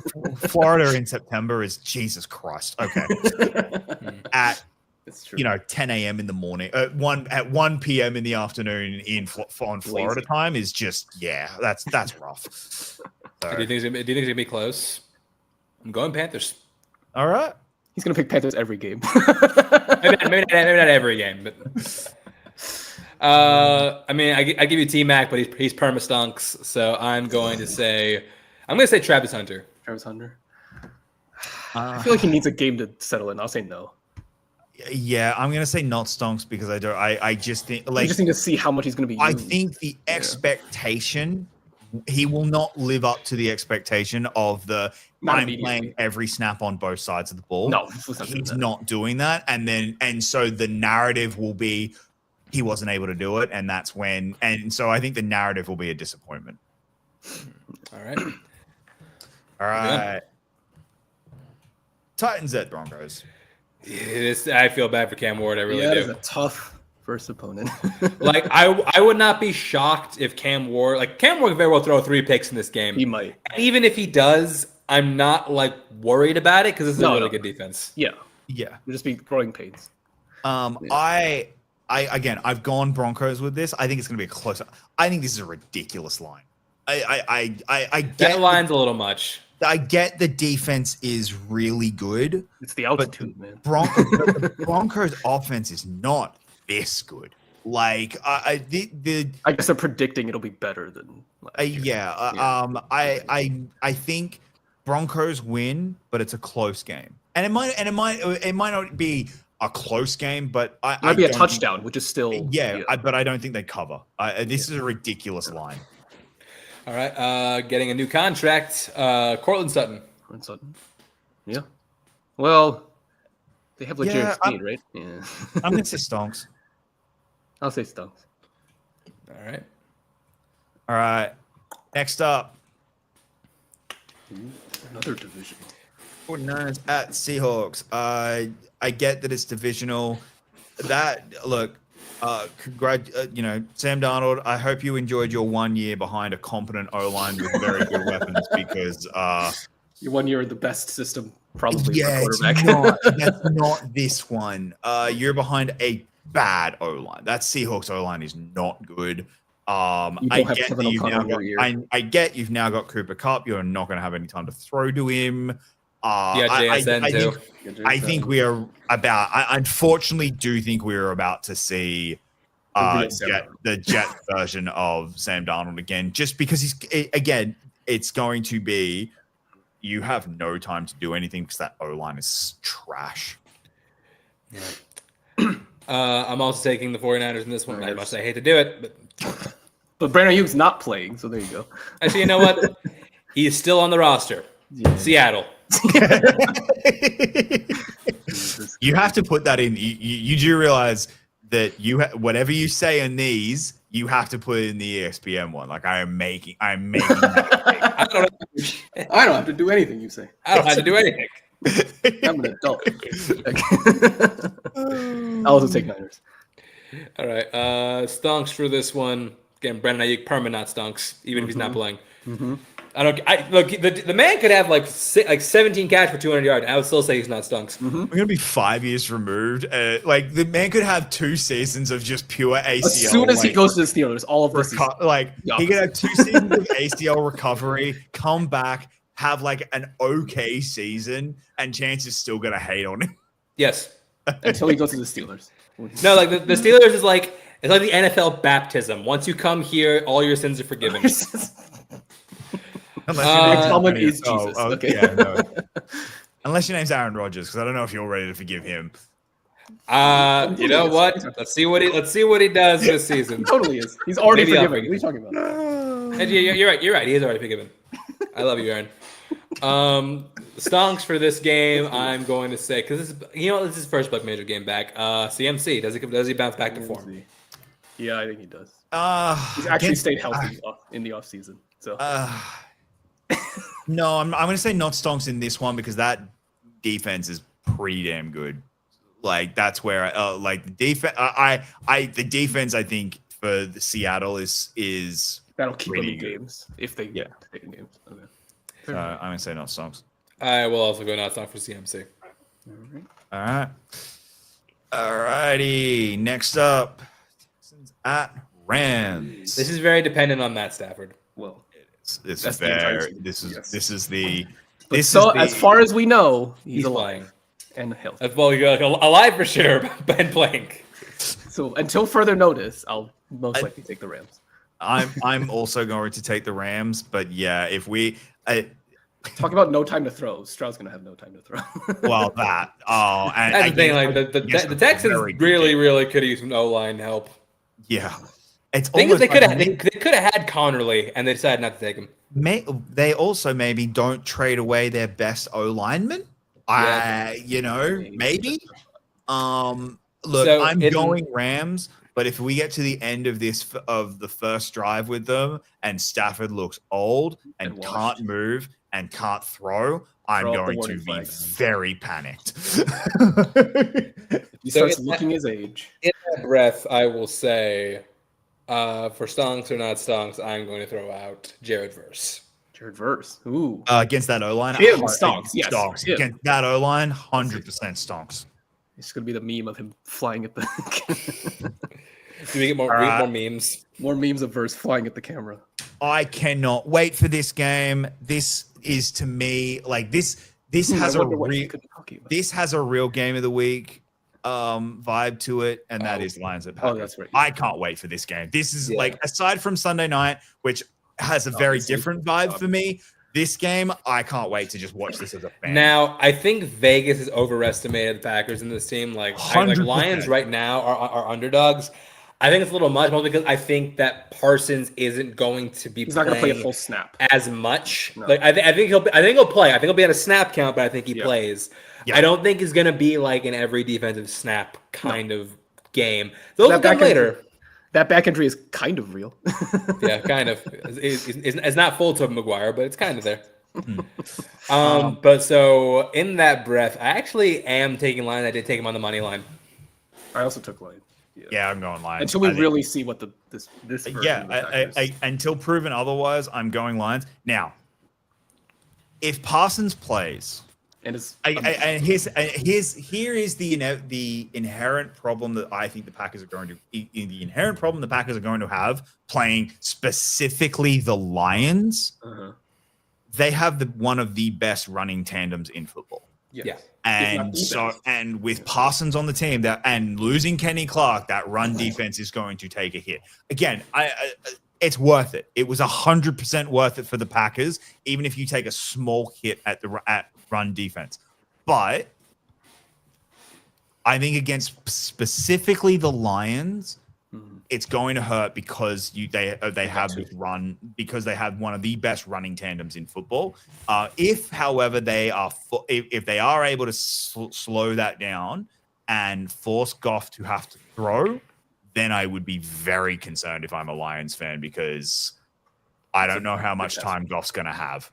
Florida in September is Jesus Christ. Okay, at it's true. 10 a.m. in the morning, at 1 p.m. in the afternoon on Florida time is just that's rough. So. Do you think it's gonna be close? I'm going Panthers. All right. He's gonna pick Panthers every game. maybe not every game, but I mean, I give you T-Mac, but he's perma-stunks, so I'm going to say Travis Hunter. Travis Hunter. I feel like he needs a game to settle in. I'll say no. Yeah, I'm gonna say not stonks because I just think you just need to see how much he's gonna be used. I think the expectation. He will not live up to the expectation of I'm playing every snap on both sides of the ball. No, he's not doing that. And so the narrative will be he wasn't able to do it. And that's when, and so I think the narrative will be a disappointment. All right. All right. Titans at Broncos. I feel bad for Cam Ward. I really do. It's a tough first opponent. Like I would not be shocked if Cam Ward could very well throw 3 picks in this game. He might. And even if he does, I'm not worried about it because this is a really good defense. Yeah. Yeah. We'll just be growing pains. I I've gone Broncos with this. I think it's gonna be a close. I think this is a ridiculous line. I get that line's a little much. I get the defense is really good. It's the altitude, man. The Broncos offense is not this good. Like I guess they're predicting it'll be better than last year. I think Broncos win, but it's a close game. And it might not be a close game, but it might be a touchdown, which is still but I don't think they cover. This is a ridiculous line. All right, getting a new contract, Cortland Sutton. Yeah. Well, they have Jared Sneed, right? Yeah. I'm gonna say stonks. I'll say stonks. All right. Next up, another division. 49ers at Seahawks. I get that it's divisional. Sam Darnold, I hope you enjoyed your 1 year behind a competent O-line with very good weapons because your 1 year in the best system probably yeah, for quarterback. That's not this one. You're behind a bad O-line. That Seahawks O-line is not good. I get you've now got Cooper Kupp. You're not going to have any time to throw to him. JSN too. I think we are about. I unfortunately do think we are about to see the Jet version of Sam Darnold again, just because it's going to be. You have no time to do anything because that O-line is trash. Yeah. I'm also taking the 49ers in this one. I must say, I hate to do it, but Brandon Ayuk's not playing, so there you go. Actually, you know what? He is still on the roster. Yeah. Seattle. You have to put that in. You do realize that whatever you say in these, you have to put it in the ESPN one. Like I'm making. I don't have to do anything you say. I don't have to do anything. I'm an adult. I'll also take Niners. All right. Stonks for this one. Again, Brandon Ayuk, permanent stonks, even if he's not playing. Mm-hmm. Look, the man could have like 17 catch for 200 yards. I would still say he's not stunks. Mm-hmm. We're gonna be 5 years removed. Like the man could have 2 seasons of just pure ACL. As soon as he goes to the Steelers, all of this he could have 2 seasons of ACL recovery, come back, have like an okay season, and Chance is still gonna hate on him. Yes, until he goes to the Steelers. No, like the Steelers is like it's like the NFL baptism. Once you come here, all your sins are forgiven. Talmud is Jesus. Okay. Yeah, no. Unless your name's Aaron Rodgers, because I don't know if you're ready to forgive him. You know what? Let's see what he does this season. Totally is. He's already Maybe I'll forgiven. forgive What are you talking about? And you're right. You're right. He is already forgiven. I love you, Aaron. Stonks for this game. I'm going to say because this is his first Black Major game back. CMC does he bounce back to form? Yeah, I think he does. He's actually Against- stayed healthy in the off season. So no, I'm going to say not Stonks in this one because that defense is pretty damn good. Like that's where like the defense. The defense I think for the Seattle is that'll keep them in good. games if they stay in games. Okay. So I'm going to say not Stonks. I will also go not Stonks for CMC. All right. All righty. Next up, Texans at Rams. This is very dependent on Matt Stafford. Well, This that's is the entire very. season. This is Yes. this is the. but This so is the, as far as we know, he's flying. alive and healthy. That's well, you're like alive for sure, Ben Plank. So until further notice, I'll most likely take the Rams. I'm also going to take the Rams, but yeah, if we Talk about no time to throw. Stroud's gonna have no time to throw. well that and That's the thing. again, Like the against a Texans very good really team. could use some O-line help. Yeah, it's Thing is, almost they could like have they could have had Connerly, and they decided not to take him. they also maybe don't trade away their best O lineman. Maybe. Look, So I'm going Rams, but if we get to the end of the first drive with them, and Stafford looks old and And can't washed. move and can't throw, I'm Throw up the going to warning be flags. very panicked. He So starts in looking his age. In that breath, I will say, for Stonks or not Stonks, I'm going to throw out Jared Verse. Jared Verse. Ooh. Against that O line, Him, Stonks, yes, Stonks. him. Against that O line, 100% Stonks. It's gonna be the meme of him flying at the Do we get more memes? more memes of Verse flying at the camera. I cannot wait for this game. This is to me like this has I a wonder what he real could be talking about. this has a real game of the week vibe to it, and that is Lions at Packers. Oh, that's right. I can't wait for this game. This is Yeah. like aside from Sunday night, which has a very this is- different vibe for me. This game, I can't wait to just watch this as a fan. Now, I think Vegas has overestimated the Packers in this team. Like 100%. Lions right now are underdogs. I think it's a little much, mostly because I think that Parsons isn't going to be He's not gonna play a playing full snap. as much. No. Like I think he'll play. I think he'll be at a snap count, but I think he Yeah. plays. Yeah. I don't think he's gonna be like an every defensive snap kind of game. Those will That come back end- later. That back injury is kind of real. Yeah, kind of. It's not full Tobey Maguire, but it's kind of there. But so in that breath, I actually am taking line. I did take him on the money line. I also took Lions. yeah, I'm going Lions. Until we I think- really see what this version of the Packers- until proven otherwise, I'm going Lions. Now, if Parsons plays, and it's and here is the inherent problem that I think the Packers are going to the inherent problem the Packers are going to have playing specifically the Lions. uh-huh. They have one of the best running tandems in football. Yes. Yeah. And the so, best. and with Parsons on the team, and losing Kenny Clark, that run defense is going to take a hit. Again, it's worth it. It was 100% worth it for the Packers, even if you take a small hit at run defense. But I think against specifically the Lions, it's going to hurt because they have this run, because they have one of the best running tandems in football. If, however, they are if they are able to slow that down and force Goff to have to throw, then I would be very concerned if I'm a Lions fan, because I don't know how much time Goff's going to have.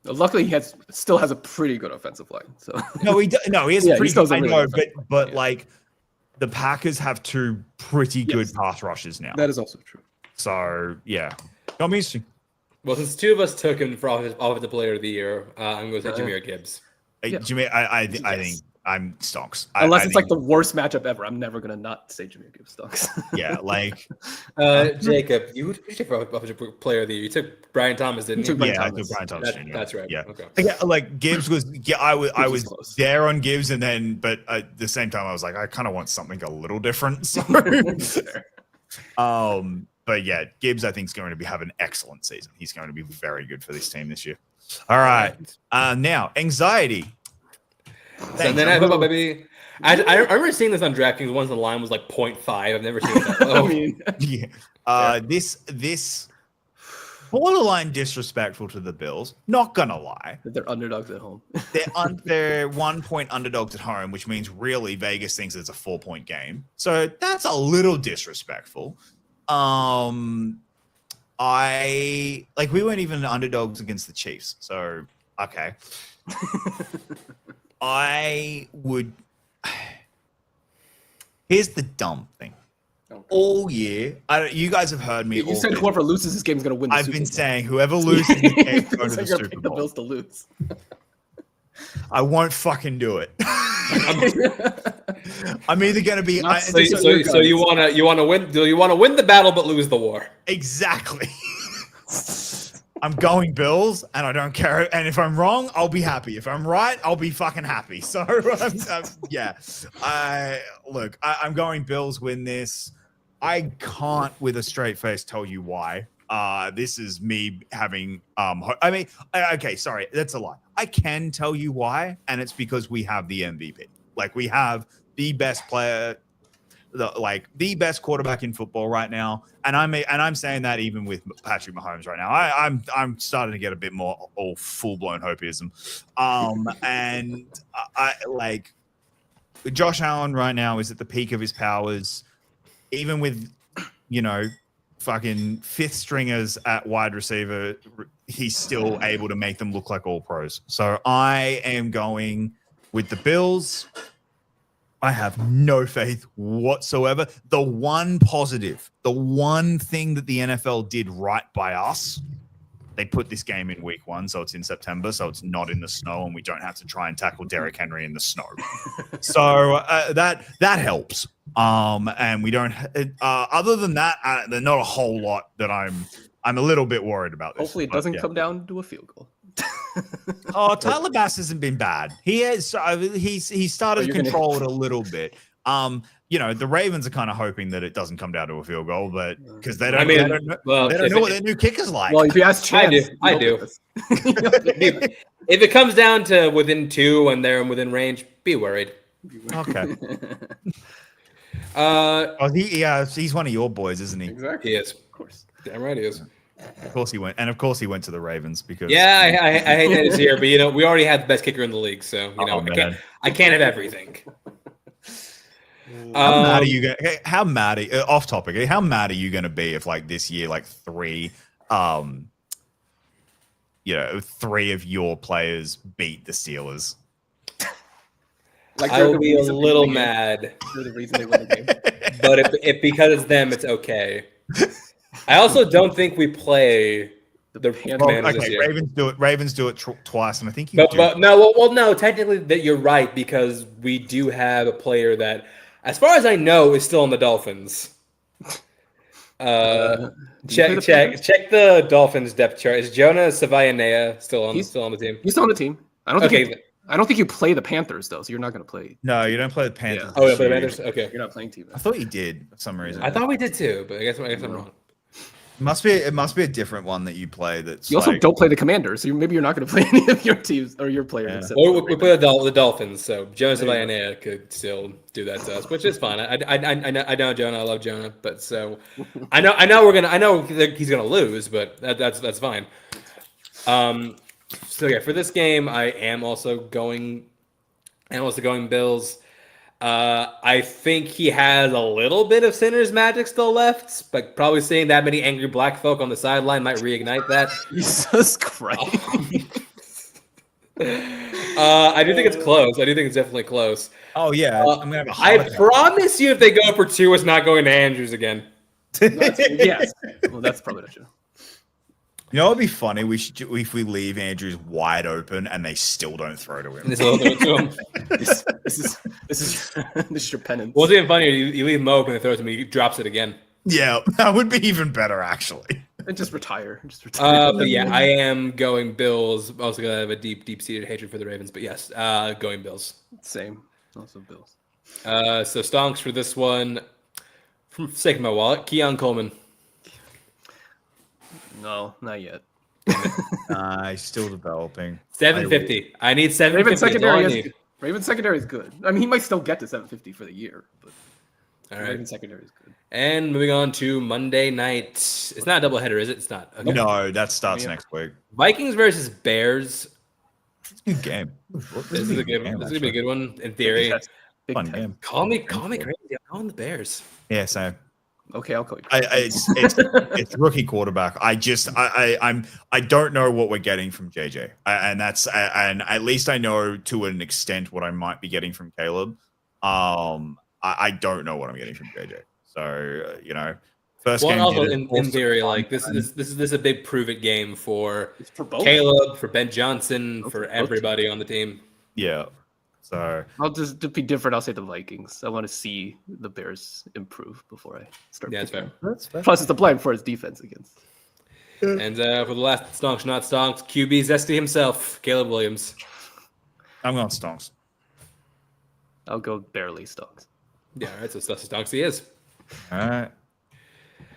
Luckily, he still has a pretty good offensive line. So No, he has Yeah, he pretty still has good. a I really know, good but yeah. like the Packers have two pretty good Yes. pass rushes now. that is also true. So yeah, got me interesting. Well, since two of us took him for offensive player of the year, I'm going to say Jameer Gibbs. Yeah. Jimmy, I think Yes. I'm Stonks. Unless I it's like think- the worst matchup ever, I'm never gonna not say Jameer Gibbs Stonks. yeah, like Jacob, you took for offensive player of the year. You took Brian Thomas, didn't You you? took Brian yeah, I Thomas. took Brian Thomas That- Jr. that's right. Yeah, Okay. yeah, like Gibbs was. Yeah, I was was close. there on Gibbs, and then but at the same time I was like, I kind of want something a little different. So, but yeah, Gibbs I think is going to have an excellent season. He's going to be very good for this team this year. All right, now anxiety. So then I football, baby. I remember seeing this on DraftKings once. The line was like 0.5. I've never seen it that low. I mean, yeah. This borderline disrespectful to the Bills. Not gonna lie, they're underdogs at home. they're 1 point underdogs at home, which means really Vegas thinks it's a 4-point game. So that's a little disrespectful. We weren't even underdogs against the Chiefs. So okay. I would. Here's the dumb thing. All year, you guys have heard me. You said whoever loses this game is going to win. I've been saying whoever loses this game is going to the Super Bowl. The Bills to lose. I won't fucking do it. I'm either going to be. So you want to win? Do you want to win the battle but lose the war? Exactly. I'm going Bills, and I don't care. And if I'm wrong, I'll be happy. If I'm right, I'll be fucking happy. So, yeah. I'm going Bills win this. I can't, with a straight face, tell you why. This is me having. Okay, sorry, that's a lie. I can tell you why, and it's because we have the MVP. Like, we have the best player. The best quarterback in football right now, and I'm saying that even with Patrick Mahomes right now. I'm starting to get a bit more all full blown hopeism, and I like Josh Allen right now is at the peak of his powers, even with fucking fifth stringers at wide receiver, he's still able to make them look like all pros. So I am going with the Bills. I have no faith whatsoever. The one positive, the one thing that the NFL did right by us, they put this game in week 1, so it's in September, so it's not in the snow, and we don't have to try and tackle Derrick Henry in the snow. So that helps. And we don't. Other than that, there's not a whole lot that I'm a little bit worried about. Hopefully, it doesn't come down to a field goal. Tyler Bass hasn't been bad. He has. He's started to control it a little bit. The Ravens are kind of hoping that it doesn't come down to a field goal, but because they don't know what their new kicker's like. Well, if you ask Chance, I do. If it comes down to within 2 and they're within range, be worried. Okay. He's one of your boys, isn't he? Exactly. He is. Of course. Damn right he is. Of course he went, and of course he went to theRavens because. Yeah, I hate that it's here, but we already had the best kicker in the league, so I can't have everything. How mad are you going? How mad? Off topic. How mad are you going to be if this year, 3 of your players beat the Steelers? I will be a little mad. They're the reason they win the game. But if because it's them, it's okay. I also don't think we play the Commanders this year. Ravens do it twice, and I think no. Technically, that you're right because we do have a player that, as far as I know, is still on the Dolphins. Check the Dolphins depth chart. Is Jonah Savaianea still on the team? He's still on the team. I don't think you play the Panthers though, so you're not going to play. No, you don't play the Panthers. Yeah. Oh, yeah, play the Panthers. Okay, you're not playing team. I thought you did for some reason. I thought we did too, but I guess I'm wrong. It must be a different one that you play. You also don't play the Commanders, so maybe you're not going to play any of your teams or your players. Yeah. Or we play the Dolphins, so Jonah Savaianea could still do that to us, which is fine. I know Jonah, I love Jonah, but so I know he's gonna lose, but that's fine. So yeah, for this game, I am also going Bills. I think he has a little bit of Sinner's magic still left, but probably seeing that many angry black folk on the sideline might reignite that. Jesus Christ. I do think it's close. I do think it's definitely close. Oh, yeah. I promise you if they go for 2, it's not going to Andrews again. Yes. Well, that's probably not true. You know what would be funny? If we leave Andrews wide open and they still don't throw to him. This is your penance. What's even funnier? You leave him open and throws him, he drops it again. Yeah, that would be even better, actually. And just retire. But yeah, I am going Bills. I'm also gonna have a deep-seated hatred for the Ravens, but yes, going Bills. Same. Also Bills. So stonks for this one. For the sake of my wallet, Keon Coleman. No, not yet. He's still developing. 750. I need 750. Ravens secondary is good. I mean, he might still get to 750 for the year, but All right. Ravens secondary is good. And moving on to Monday night. It's not a doubleheader, is it? It's not. Okay. No, that starts Yeah. next week. Vikings versus Bears. It's a good game. This is a good. This is gonna be a good one in theory. Big Fun test. game. Call me crazy. I'm on the Bears. Yeah, same. Okay, I'll call you. It's rookie quarterback. I don't know what we're getting from JJ, and at least I know to an extent what I might be getting from Caleb. I don't know what I'm getting from JJ. So first game. Well, also in theory, like this is a big prove it game for both. Caleb, for Ben Johnson, for both. everybody on the team. Yeah. So I'll just to be different. I'll say the Vikings. I want to see the Bears improve before I start. Yeah, that's picking fair. them. that's fair. Plus, it's a blind for his defense against. And for the last stonks, not stonks, QB Zesty himself, Caleb Williams. I'm going stonks. I'll go barely stocks. Yeah, all right, so that's stonks he is. All right.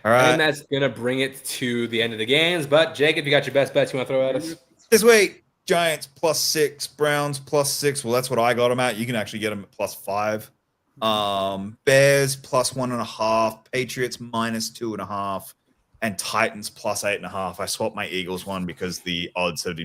And that's gonna bring it to the end of the games. But Jacob, you got your best bets you want to throw at us? This week, Giants +6, Browns +6. Well, that's what I got them at. You can actually get them at +5. Bears +1.5, Patriots -2.5, and Titans +8.5. I swapped my Eagles one because the odds had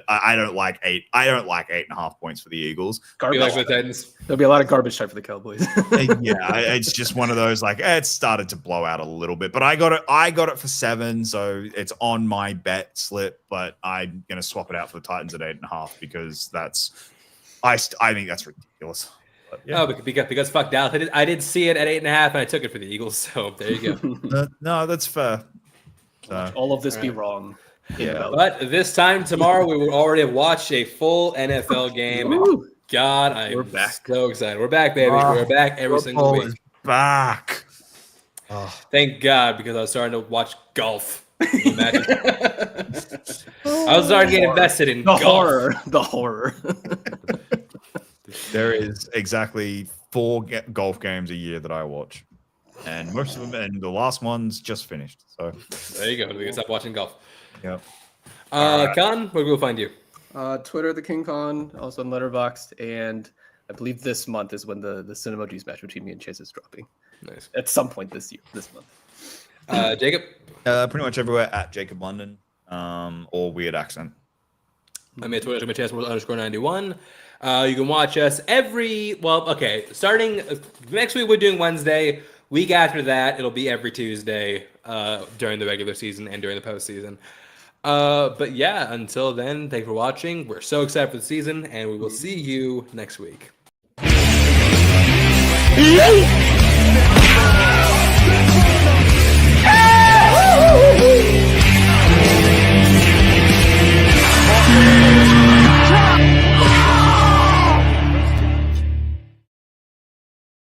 I don't like 8. I don't like 8.5 points for the Eagles. You Garbage. like the Titans? There'll be a lot of garbage time for the Cowboys. It's just one of those it started to blow out a little bit, but I got it for 7, so it's on my bet slip. But I'm gonna swap it out for the Titans at 8.5 because I think that's ridiculous. But, yeah. Oh, because fuck Dallas. I did see it at 8.5, and I took it for the Eagles. So there you go. No, that's fair. All of this be Alright. wrong. Yeah. But this time tomorrow, we will already have watched a full NFL game. Woo! God, We're I'm back. so excited. We're back, baby. We're back every single Football week. is back. Oh. Thank God, because I was starting to watch golf. Can you imagine? I was starting to get invested in The golf. horror. The horror. There is exactly 4 golf games a year that I watch, and most of them, and the last one's just finished. So There you go. We can stop watching golf. yeah. Con, where will we find you? Twitter, the King Kong, also on Letterboxd, and I believe this month is when the Cinema Juice match between me and Chase is dropping. Nice. At some point this month. Jacob? Pretty much everywhere at Jacob London, or Weird Accent. I'm at Twitter, _91. You can watch us starting next week, we're doing Wednesday. Week after that, it'll be every Tuesday during the regular season and during the postseason. But yeah, until then, thanks for watching. We're so excited for the season, and we will see you next week. Yeah.